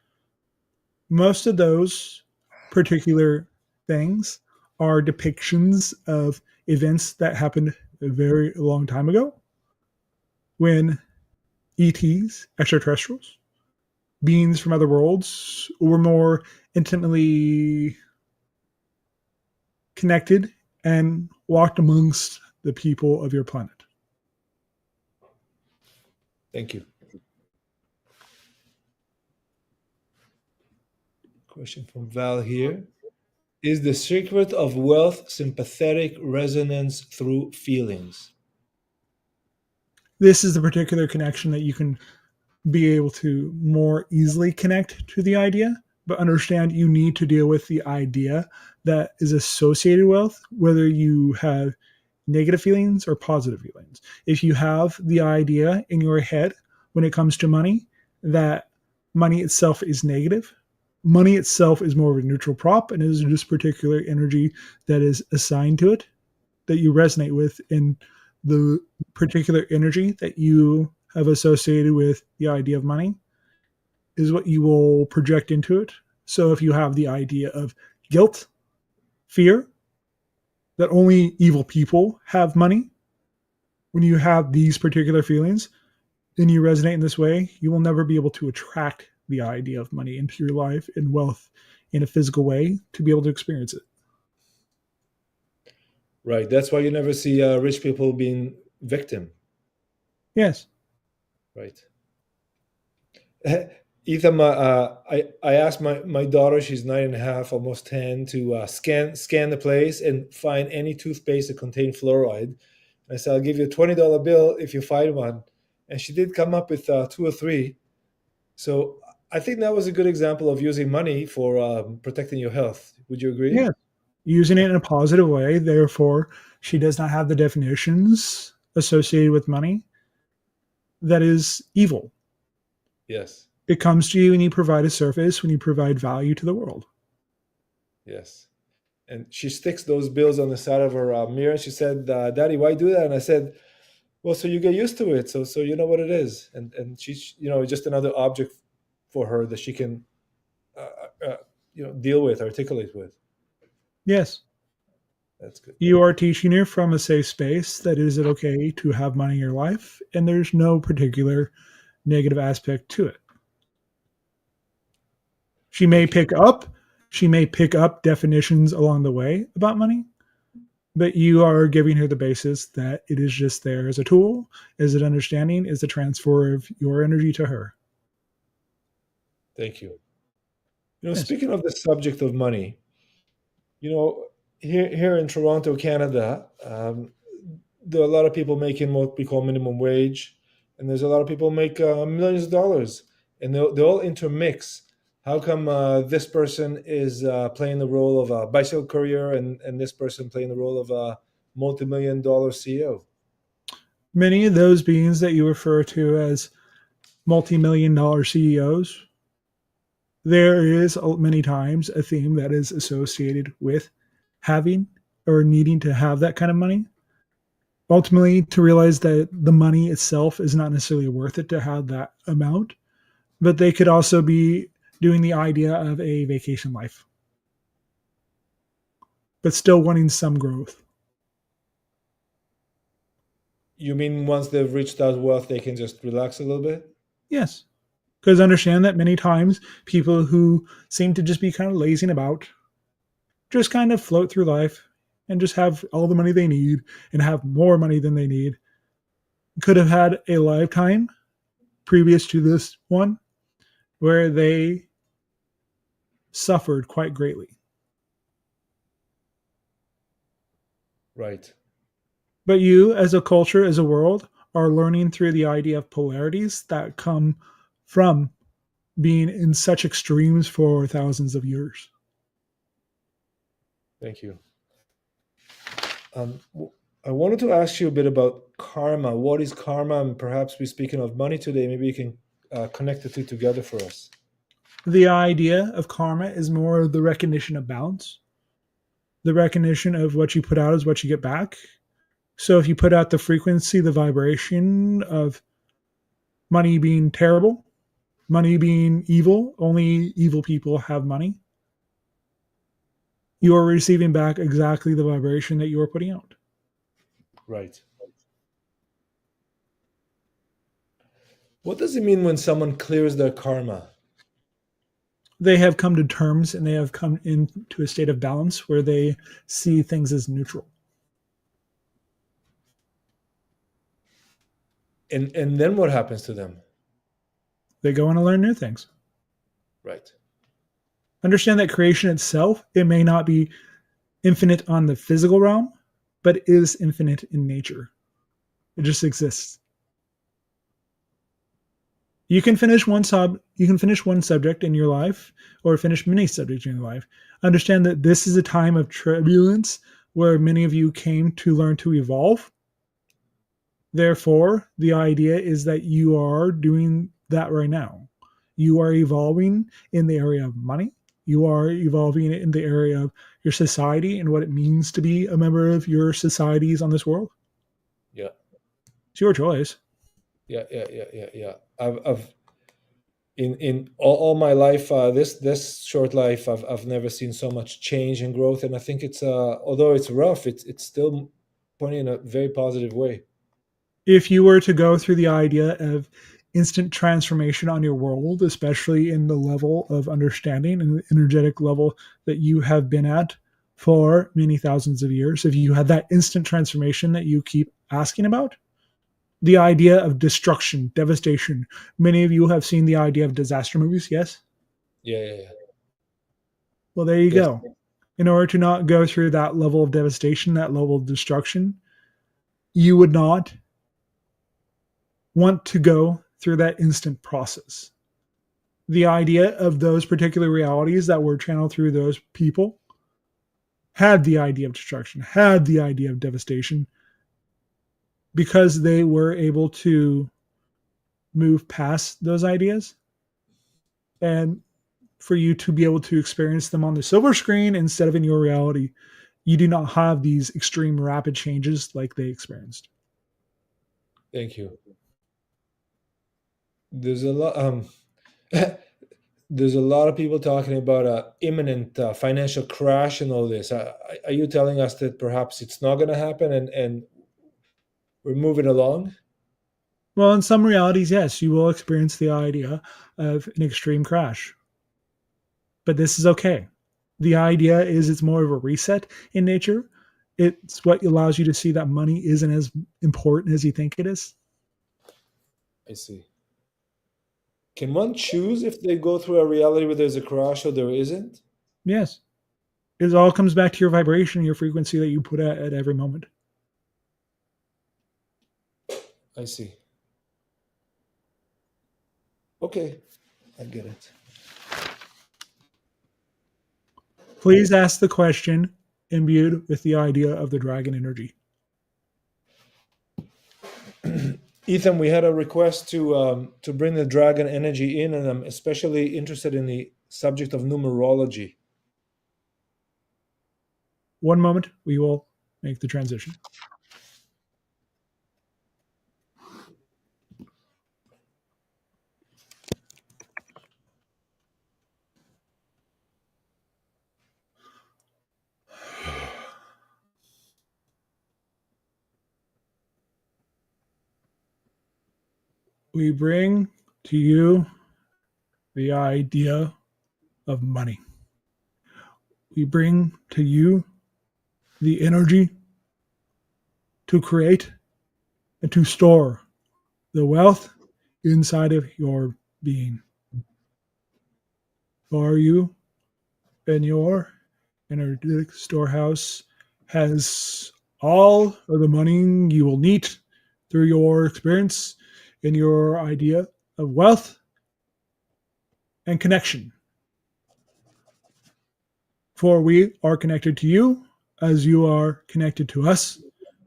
Most of those particular things are depictions of events that happened a very long time ago when ETs, extraterrestrials, beings from other worlds, were more intimately connected and walked amongst the people of your planet. Thank you. Question from Val here. Is the secret of wealth sympathetic resonance through feelings? This is the particular connection that you can be able to more easily connect to the idea, but understand you need to deal with the idea that is associated with whether you have negative feelings or positive feelings. If you have the idea in your head when it comes to money that money itself is negative, money itself is more of a neutral prop and is this particular energy that is assigned to it that you resonate with in the particular energy that you have associated with the idea of money is what you will project into it. So if you have the idea of guilt, fear, that only evil people have money, when you have these particular feelings and you resonate in this way, you will never be able to attract the idea of money into your life and wealth in a physical way to be able to experience it. Right. That's why you never see rich people being victim. Yes. Right. Ethan, I asked my daughter, she's 9.5, almost 10, to scan the place and find any toothpaste that contained fluoride. I said, I'll give you a $20 bill if you find one. And she did come up with 2 or 3. So I think that was a good example of using money for protecting your health. Would you agree? Yes. Using it in a positive way. Therefore, she does not have the definitions associated with money that is evil. Yes. It comes to you when you provide a service, when you provide value to the world. Yes. And she sticks those bills on the side of her mirror. And she said, "Daddy, why do that?" And I said, "Well, so you get used to it, so you know what it is." And she's, just another object for her that she can deal with, articulate with. Yes. That's good. You are teaching her from a safe space that is it okay to have money in your life, and there's no particular negative aspect to it. She may pick up definitions along the way about money, but you are giving her the basis that it is just there as a tool, as an understanding, as a transfer of your energy to her. Thank you. Yes. Speaking of the subject of money, here in Toronto, Canada, there are a lot of people making what we call minimum wage, and there's a lot of people make millions of dollars, and they all intermix. How come this person is playing the role of a bicycle courier, and this person playing the role of a multi-million-dollar CEO? Many of those beings that you refer to as multi-million-dollar CEOs, there is many times a theme that is associated with having or needing to have that kind of money. Ultimately, to realize that the money itself is not necessarily worth it to have that amount, but they could also be doing the idea of a vacation life, but still wanting some growth. You mean once they've reached that wealth, they can just relax a little bit? Yes. Because understand that many times people who seem to just be kind of lazing about just kind of float through life and just have all the money they need and have more money than they need could have had a lifetime previous to this one where they suffered quite greatly. Right. But you, as a culture, as a world, are learning through the idea of polarities that come from being in such extremes for thousands of years. Thank you. I wanted to ask you a bit about karma. What is karma? And perhaps we're speaking of money today. Maybe you can connect the two together for us. The idea of karma is more the recognition of balance. The recognition of what you put out is what you get back. So if you put out the frequency, the vibration of money being terrible, money being evil, only evil people have money, you are receiving back exactly the vibration that you are putting out. Right. What does it mean when someone clears their karma? They have come to terms and they have come into a state of balance where they see things as neutral. And then what happens to them? They go on to learn new things. Right. Understand that creation itself, it may not be infinite on the physical realm, but it is infinite in nature. It just exists. You can finish one subject in your life or finish many subjects in your life. Understand that this is a time of turbulence where many of you came to learn to evolve. Therefore, the idea is that you are doing that right now. You are evolving in the area of money. You are evolving in the area of your society and what it means to be a member of your societies on this world. Yeah. It's your choice. Yeah. I've in all my life, this short life, I've never seen so much change and growth, and I think it's although it's rough, it's still pointing in a very positive way. If you were to go through the idea of instant transformation on your world, especially in the level of understanding and the energetic level that you have been at for many thousands of years, if you had that instant transformation that you keep asking about, the idea of destruction, devastation. Many of you have seen the idea of disaster movies, yes? Yeah. Well, there you Yes. go. In order to not go through that level of devastation, that level of destruction, you would not want to go through that instant process. The idea of those particular realities that were channeled through those people had the idea of destruction, had the idea of devastation, because they were able to move past those ideas and for you to be able to experience them on the silver screen instead of in your reality. You do not have these extreme rapid changes like they experienced. Thank you. There's a lot. There's a lot of people talking about a imminent financial crash and all this. Are you telling us that perhaps it's not going to happen and we're moving along? Well, in some realities, yes, you will experience the idea of an extreme crash. But this is okay. The idea is it's more of a reset in nature. It's what allows you to see that money isn't as important as you think it is. I see. Can one choose if they go through a reality where there's a crash or there isn't? Yes. It all comes back to your vibration, your frequency that you put at every moment. I see. Okay, I get it. Please ask the question imbued with the idea of the dragon energy. Ethan, we had a request to bring the dragon energy in, and I'm especially interested in the subject of numerology. One moment, we will make the transition. We bring to you the idea of money. We bring to you the energy to create and to store the wealth inside of your being. For you and your energetic storehouse has all of the money you will need through your experience in your idea of wealth and connection. For we are connected to you as you are connected to us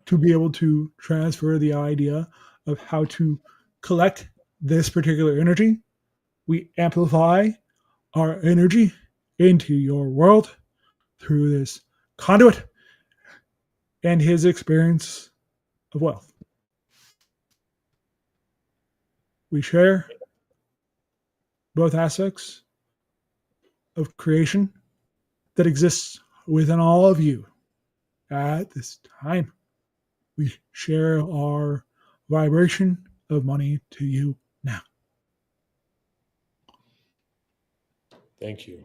to be able to transfer the idea of how to collect this particular energy. We amplify our energy into your world through this conduit and his experience of wealth. We share both aspects of creation that exists within all of you at this time. We share our vibration of money to you now. Thank you.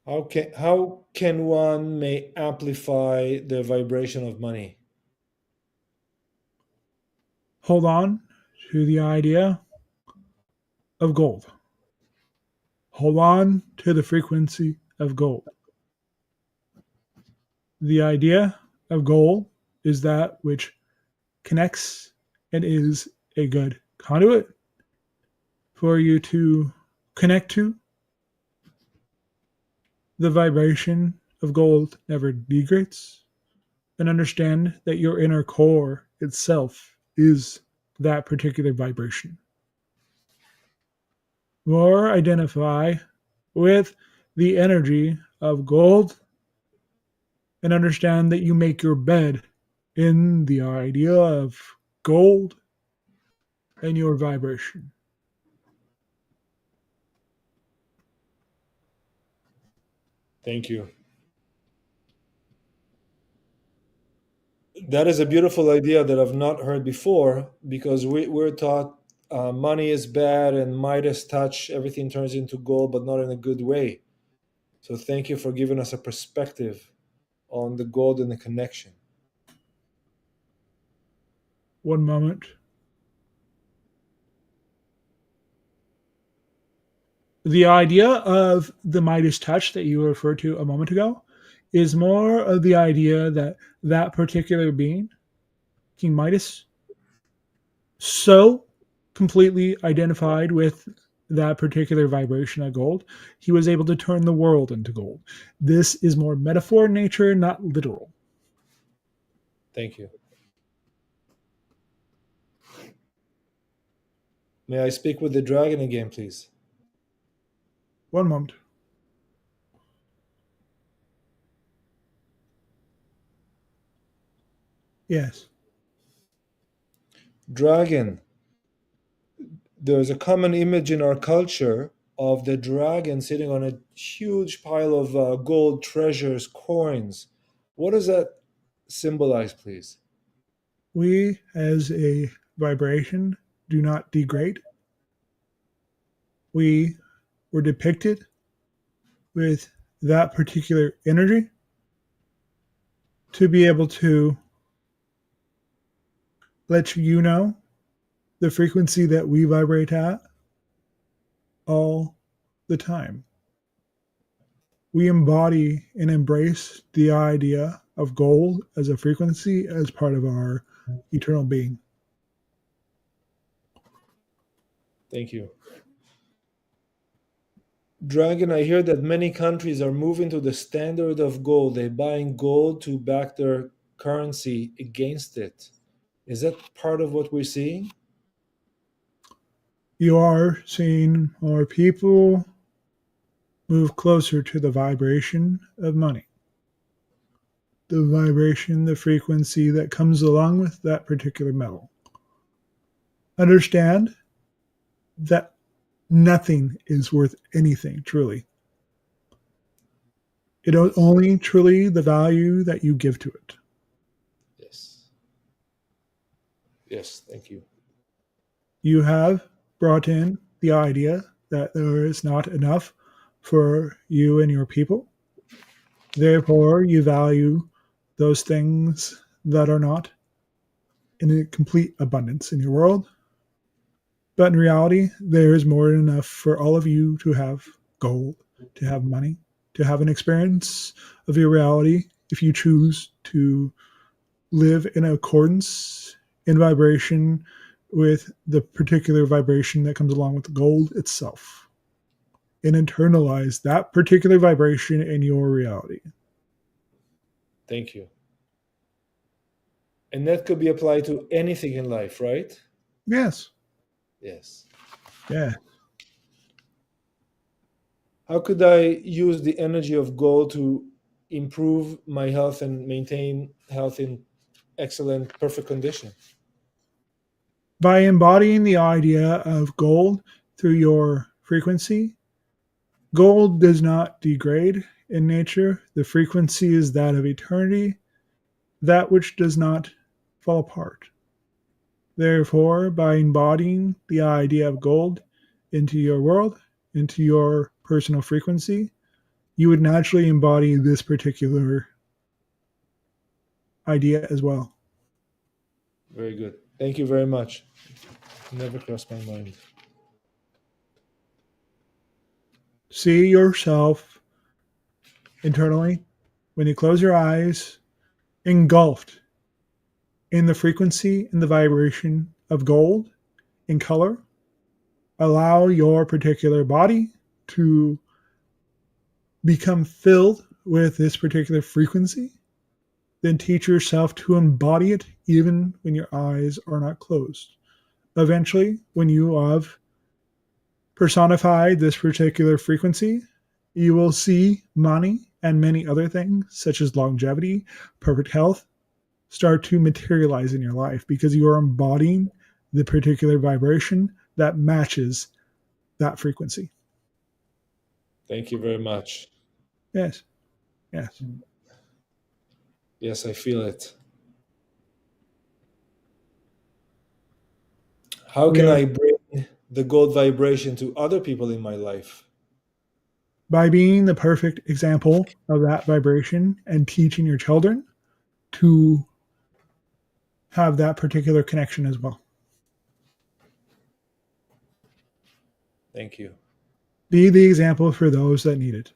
How can one may amplify the vibration of money? Hold on to the idea of gold. Hold on to the frequency of gold. The idea of gold is that which connects and is a good conduit for you to connect to. The vibration of gold never degrades, and understand that your inner core itself is that particular vibration. Or identify with the energy of gold and understand that you make your bed in the idea of gold and your vibration. Thank you. That is a beautiful idea that I've not heard before, because we're taught money is bad and Midas touch, everything turns into gold, but not in a good way. So thank you for giving us a perspective on the gold and the connection. One moment. The idea of the Midas touch that you referred to a moment ago is more of the idea that that particular being, King Midas, so completely identified with that particular vibration of gold, he was able to turn the world into gold. This is more metaphor in nature, not literal. Thank you. May I speak with the dragon again, please? One moment. Yes. Dragon. There's a common image in our culture of the dragon sitting on a huge pile of gold treasures, coins. What does that symbolize, please? We, as a vibration, do not degrade. We were depicted with that particular energy to be able to let you know the frequency that we vibrate at all the time. We embody and embrace the idea of gold as a frequency as part of our eternal being. Thank you. Dragon, I hear that many countries are moving to the standard of gold. They're buying gold to back their currency against it. Is that part of what we're seeing? You are seeing more people move closer to the vibration of money, the vibration, the frequency that comes along with that particular metal. Understand that nothing is worth anything, truly. It is only truly the value that you give to it. Yes. Yes, thank you. You have brought in the idea that there is not enough for you and your people. Therefore, you value those things that are not in a complete abundance in your world. But in reality, there is more than enough for all of you to have gold, to have money, to have an experience of your reality if you choose to live in accordance in vibration with the particular vibration that comes along with the gold itself and internalize that particular vibration in your reality. Thank you. And that could be applied to anything in life, right? Yes. Yes. Yeah. How could I use the energy of gold to improve my health and maintain health in excellent, perfect condition? By embodying the idea of gold through your frequency, gold does not degrade in nature. The frequency is that of eternity, that which does not fall apart. Therefore, by embodying the idea of gold into your world, into your personal frequency, you would naturally embody this particular idea as well. Very good. Thank you very much. Never crossed my mind. See yourself internally when you close your eyes, engulfed in the frequency and the vibration of gold in color. Allow your particular body to become filled with this particular frequency. Then teach yourself to embody it even when your eyes are not closed. Eventually, when you have personified this particular frequency, you will see money and many other things, such as longevity, perfect health, start to materialize in your life because you are embodying the particular vibration that matches that frequency. Thank you very much. Yes. Yes. Yes, I feel it. How can I bring the gold vibration to other people in my life? By being the perfect example of that vibration and teaching your children to have that particular connection as well. Thank you. Be the example for those that need it.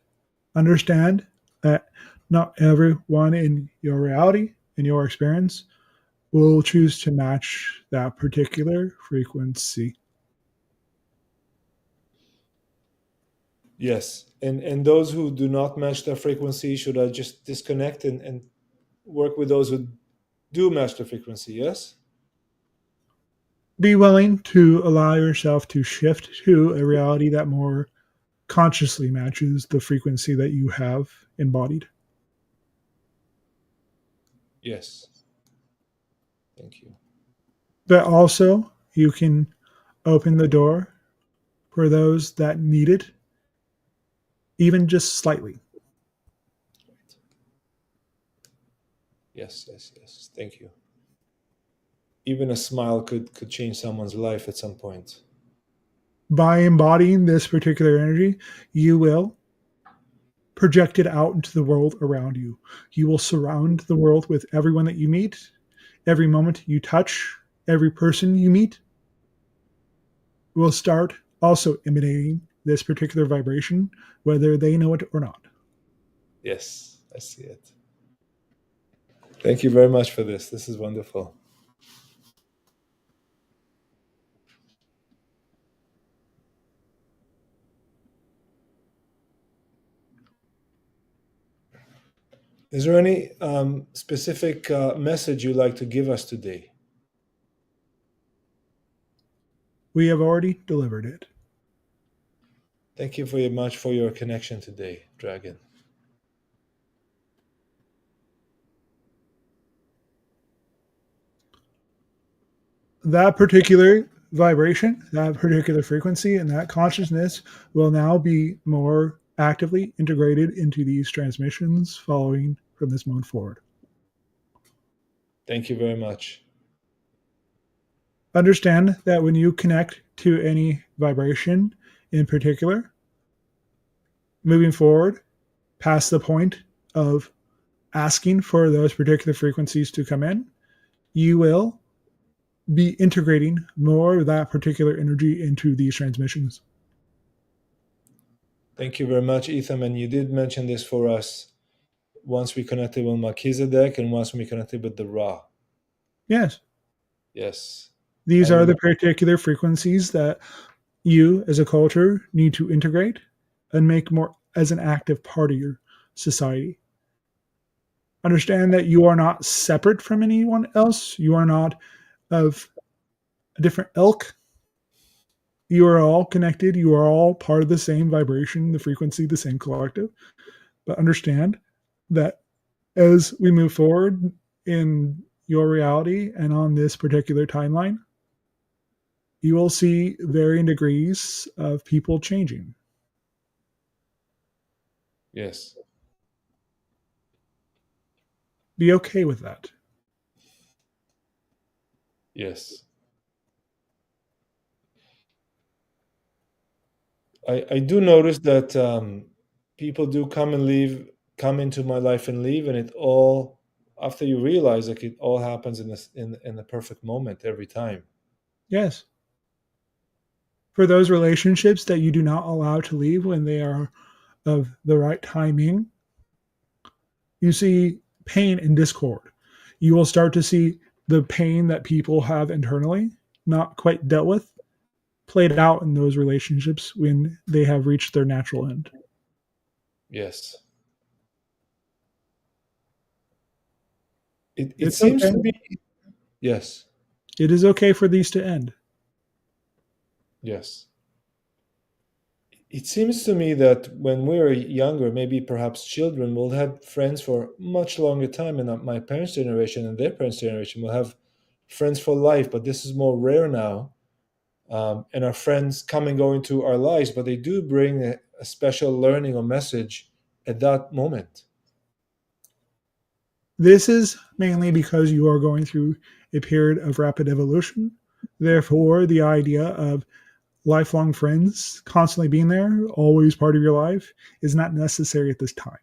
Understand that not everyone in your reality, in your experience, will choose to match that particular frequency. Yes. And those who do not match their frequency, should I just disconnect and work with those who do match the frequency? Yes? Be willing to allow yourself to shift to a reality that more consciously matches the frequency that you have embodied. Yes. Thank you. But also, you can open the door for those that need it, even just slightly. Yes, yes, yes. Thank you. Even a smile could change someone's life at some point. By embodying this particular energy, you will project it out into the world around you. You will surround the world with everyone that you meet, every moment you touch, every person you meet will start also emanating this particular vibration, whether they know it or not. Yes, I see it. Thank you very much for this. This is wonderful. Is there any specific message you'd like to give us today? We have already delivered it. Thank you very much for your connection today, Dragon. That particular vibration, that particular frequency, and that consciousness will now be more actively integrated into these transmissions following from this moment forward. Thank you very much. Understand that when you connect to any vibration in particular, moving forward past the point of asking for those particular frequencies to come in, you will be integrating more of that particular energy into these transmissions. Thank you very much, Ethan. And you did mention this for us once we connected with Melchizedek and once we connected with the Ra. Yes. Yes. These I are the remember. particular frequencies that you as a culture need to integrate and make more as an active part of your society. Understand that you are not separate from anyone else. You are not of a different ilk. You are all connected. You are all part of the same vibration, the frequency, the same collective. But understand that as we move forward in your reality and on this particular timeline, you will see varying degrees of people changing. Yes. Be okay with that. Yes. I do notice that people do come and leave, come into my life and leave, and it all, after you realize, like, it all happens in the perfect moment every time. Yes. For those relationships that you do not allow to leave when they are of the right timing, you see pain and discord. You will start to see the pain that people have internally, not quite dealt with, played out in those relationships when they have reached their natural end. Yes. It It's seems okay. to be, yes, It is okay for these to end. yes. It seems to me that when we're younger, maybe perhaps children will have friends for much longer time, and my parents' generation and their parents' generation will have friends for life. But this is more rare now, and our friends come and go into our lives, but they do bring a special learning or message at that moment. This is mainly because you are going through a period of rapid evolution. Therefore, the idea of lifelong friends constantly being there, always part of your life, is not necessary at this time.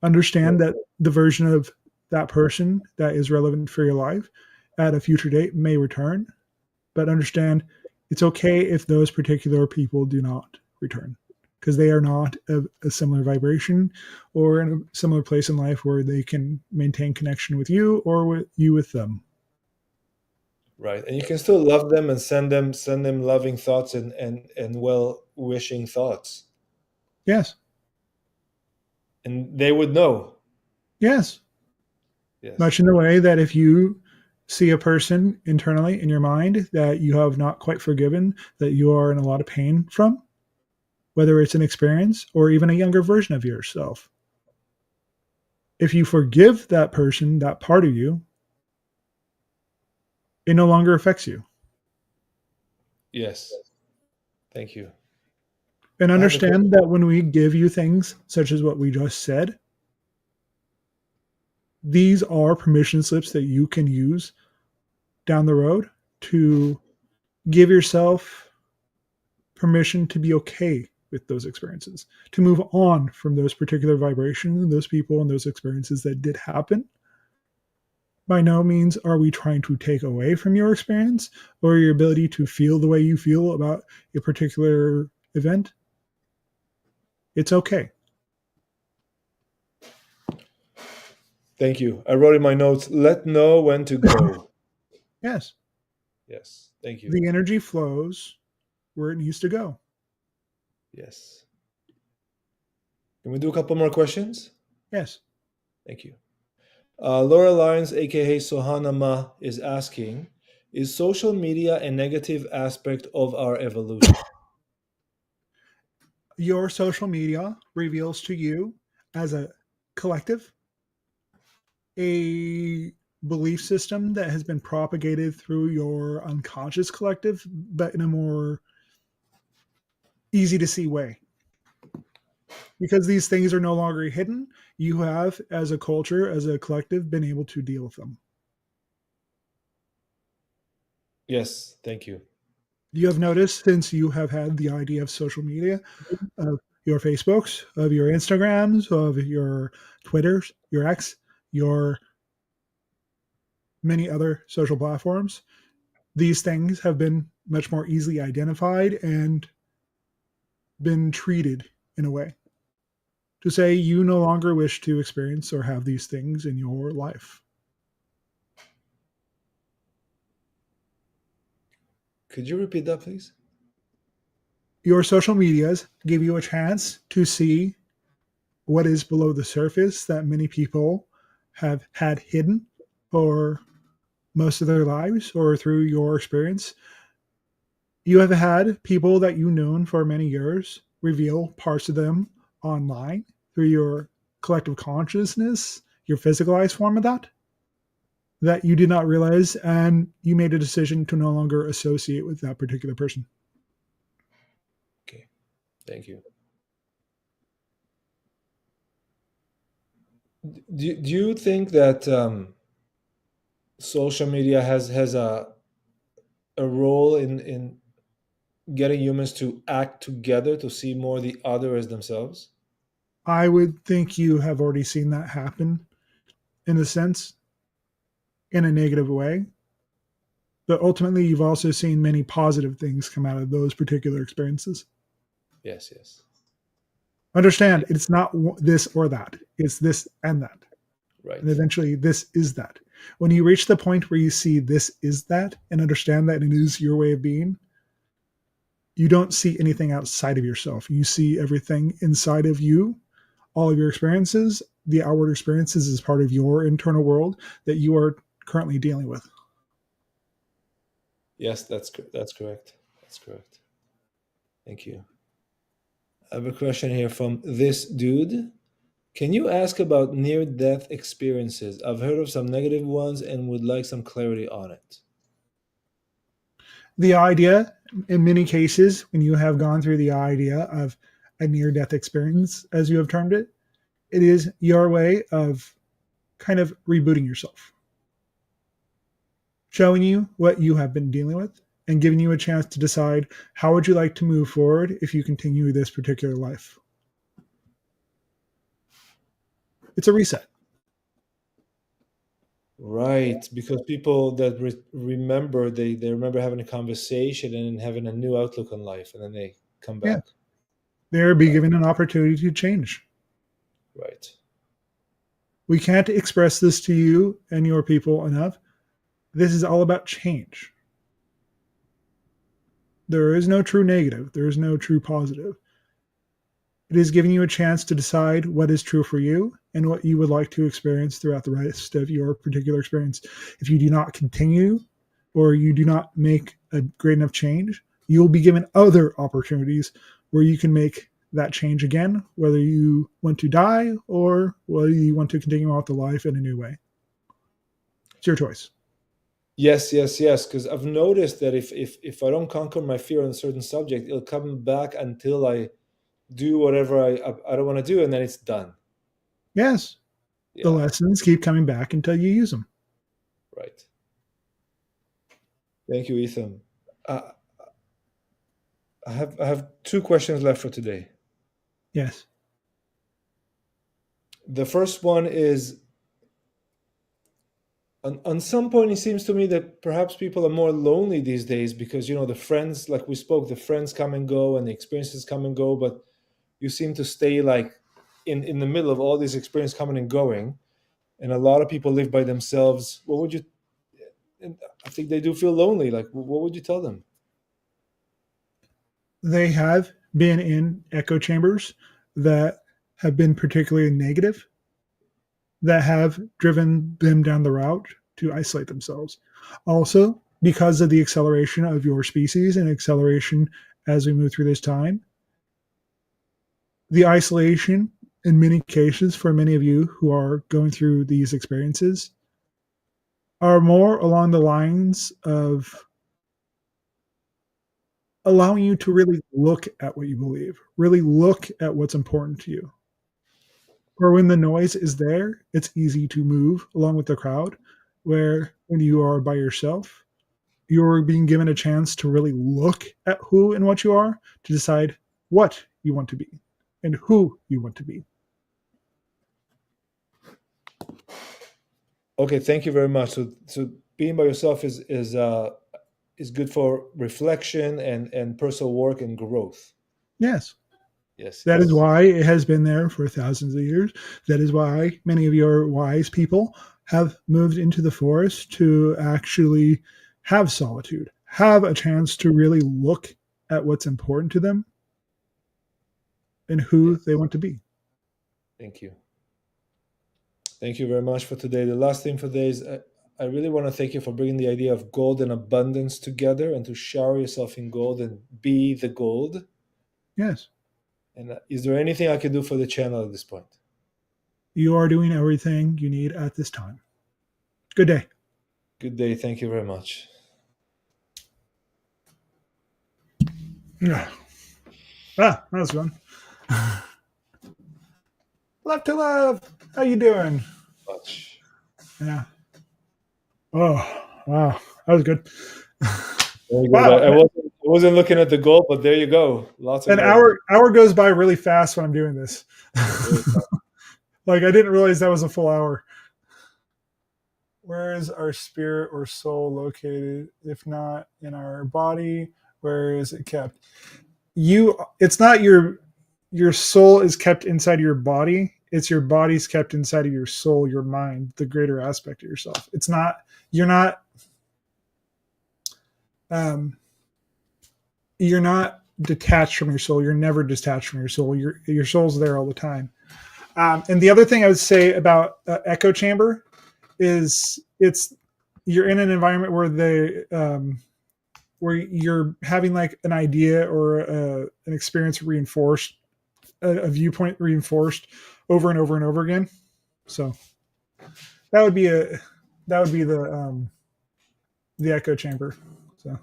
Understand that the version of that person that is relevant for your life at a future date may return, but understand it's okay if those particular people do not return because they are not of a similar vibration or in a similar place in life where they can maintain connection with you or with you with them. Right, and you can still love them and send them loving thoughts and well wishing thoughts, Yes. and they would know. Yes. Yes. Much in the way that if you see a person internally in your mind that you have not quite forgiven, that you are in a lot of pain from, whether it's an experience or even a younger version of yourself. If you forgive that person, that part of you, it no longer affects you. Yes. Thank you. And I have a question. understand that when we give you things such as what we just said, these are permission slips that you can use down the road to give yourself permission to be okay with those experiences, to move on from those particular vibrations and those people and those experiences that did happen. By no means are we trying to take away from your experience or your ability to feel the way you feel about a particular event. It's okay. Thank you. I wrote in my notes, let know when to go. Yes. Yes. Thank you. The energy flows where it needs to go. Yes. Can we do a couple more questions? Yes. Thank you. Laura Lyons, aka Sohanama, is asking, is social media a negative aspect of our evolution? Your social media reveals to you as a collective a belief system that has been propagated through your unconscious collective, but in a more easy to see way. Because these things are no longer hidden, you have, as a culture, as a collective, been able to deal with them. Yes, thank you. You have noticed since you have had the idea of social media, of your Facebooks, of your Instagrams, of your Twitters, your X, your many other social platforms, these things have been much more easily identified and been treated in a way to say you no longer wish to experience or have these things in your life. Could you repeat that, please? Your social medias give you a chance to see what is below the surface that many people have had hidden for most of their lives or through your experience. You have had people that you've known for many years reveal parts of them online through your collective consciousness, your physicalized form of that you did not realize, and you made a decision to no longer associate with that particular person. Okay, thank you. Do you think that social media has a role in getting humans to act together, to see more the other as themselves? I would think you have already seen that happen in a sense, in a negative way. But ultimately, you've also seen many positive things come out of those particular experiences. Yes, yes. Understand, it's not this or that, it's this and that. Right. And eventually, this is that. When you reach the point where you see this is that and understand that it is your way of being, you don't see anything outside of yourself. You see everything inside of you, all of your experiences, the outward experiences as part of your internal world that you are currently dealing with. Yes, that's correct. That's correct. Thank you. I have a question here from this dude. Can you ask about near-death experiences? I've heard of some negative ones and would like some clarity on it. The idea, in many cases, when you have gone through the idea of a near death experience, as you have termed it, it is your way of kind of rebooting yourself, showing you what you have been dealing with and giving you a chance to decide how would you like to move forward if you continue this particular life. It's a reset. Right, because people that remember, they remember having a conversation and having a new outlook on life, and then they come Yeah. back. They're be Right. given an opportunity to change. Right. We can't express this to you and your people enough. This is all about change. There is no true negative. There is no true positive. It is giving you a chance to decide what is true for you and what you would like to experience throughout the rest of your particular experience. If you do not continue or you do not make a great enough change, you'll be given other opportunities where you can make that change again, whether you want to die or whether you want to continue on with the life in a new way. It's your choice. Yes. Because I've noticed that if I don't conquer my fear on a certain subject, it'll come back until I do whatever I don't want to do, and then it's done. Yes. Yeah. The lessons keep coming back until you use them. Right. Thank you, Ethan. I have 2 questions left for today. Yes. The first one is, on some point, it seems to me that perhaps people are more lonely these days because, the friends, like we spoke, the friends come and go and the experiences come and go, but you seem to stay like in the middle of all these experiences coming and going. And a lot of people live by themselves. What would you, and I think they do feel lonely. Like, what would you tell them? They have been in echo chambers that have been particularly negative, that have driven them down the route to isolate themselves. Also, because of the acceleration of your species and acceleration as we move through this time, the isolation in many cases for many of you who are going through these experiences are more along the lines of allowing you to really look at what you believe, really look at what's important to you. Or when the noise is there, it's easy to move along with the crowd, where when you are by yourself, you're being given a chance to really look at who and what you are to decide what you want to be and who you want to be. Okay, thank you very much. So being by yourself is good for reflection and personal work and growth. Yes. Yes. That is why it has been there for thousands of years. That is why many of your wise people have moved into the forest to actually have solitude, have a chance to really look at what's important to them and who they want to be. Thank you. Thank you very much for today. The last thing for today is I really want to thank you for bringing the idea of gold and abundance together and to shower yourself in gold and be the gold. Yes. And is there anything I can do for the channel at this point? You are doing everything you need at this time. Good day. Good day. Thank you very much. Yeah. That was fun. Love to love. How you doing? Much. Yeah. Oh, wow. That was good. Very good. Wow. I wasn't looking at the goal, but there you go. Lots of An hour goes by really fast when I'm doing this. Like I didn't realize that was a full hour. Where is our spirit or soul located? If not in our body, where is it kept? It's not your soul is kept inside your body. It's your body's kept inside of your soul, your mind, the greater aspect of yourself. It's not, you're not detached from your soul. You're never detached from your soul. Your soul's there all the time. And the other thing I would say about echo chamber is you're in an environment where you're having like an idea or an experience reinforced, a viewpoint reinforced over and over and over again. So that would be the echo chamber. So.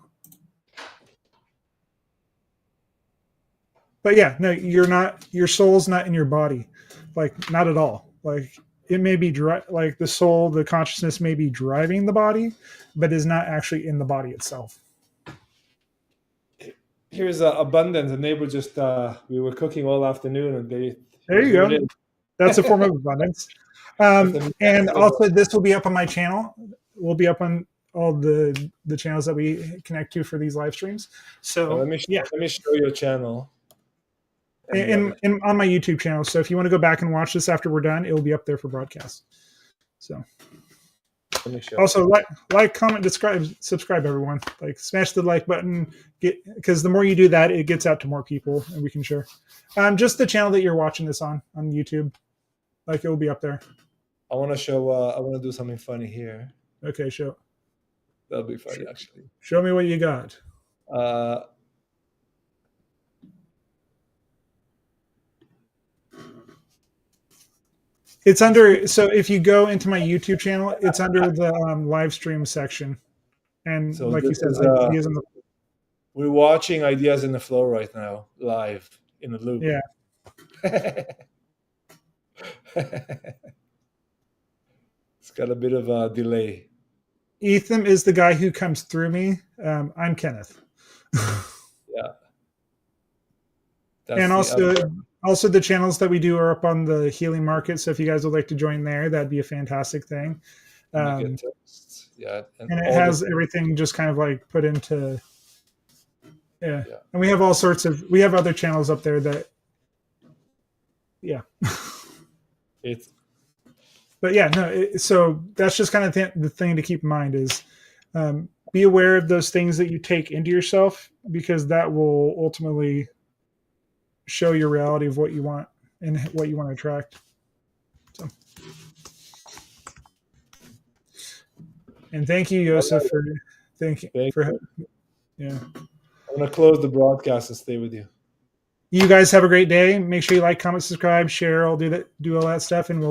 But yeah, no, your soul's not in your body, like not at all. Like it may be like the soul, the consciousness may be driving the body, but is not actually in the body itself. Here's abundance. A neighbor just we were cooking all afternoon, and there you go. That's a form of abundance. And also, this will be up on my channel. We'll be up on all the channels that we connect to for these live streams. So let me show your channel. On my YouTube channel. So if you want to go back and watch this after we're done, it will be up there for broadcast. So Let me show. Also, like, comment, subscribe, everyone. Like, smash the like button, because the more you do that, it gets out to more people, and we can share. Just the channel that you're watching this on YouTube, like, it will be up there. I want to show. I want to do something funny here. Okay, show. That'll be funny, actually. Show me what you got. It's under. So if you go into my YouTube channel, it's under the live stream section, and So like you this said, is, ideas in the. we're watching Ideas in the Flow right now, live in the loop. Yeah. It's got a bit of a delay. Ethium is the guy who comes through me. I'm Kenneth. Yeah. That's And the also the channels that we do are up on the Healing Market. So if you guys would like to join there, that'd be a fantastic thing. you get texts. Yeah. And it has everything just kind of like put into. Yeah. And we have all sorts of. We have other channels up there that. Yeah. It's. But yeah, no. So that's just kind of the thing to keep in mind is, be aware of those things that you take into yourself, because that will ultimately show your reality of what you want and what you want to attract. So, and thank you, Jozef, for yeah. I'm gonna close the broadcast and stay with you. You guys have a great day. Make sure you like, comment, subscribe, share. I'll do all that stuff, and we'll.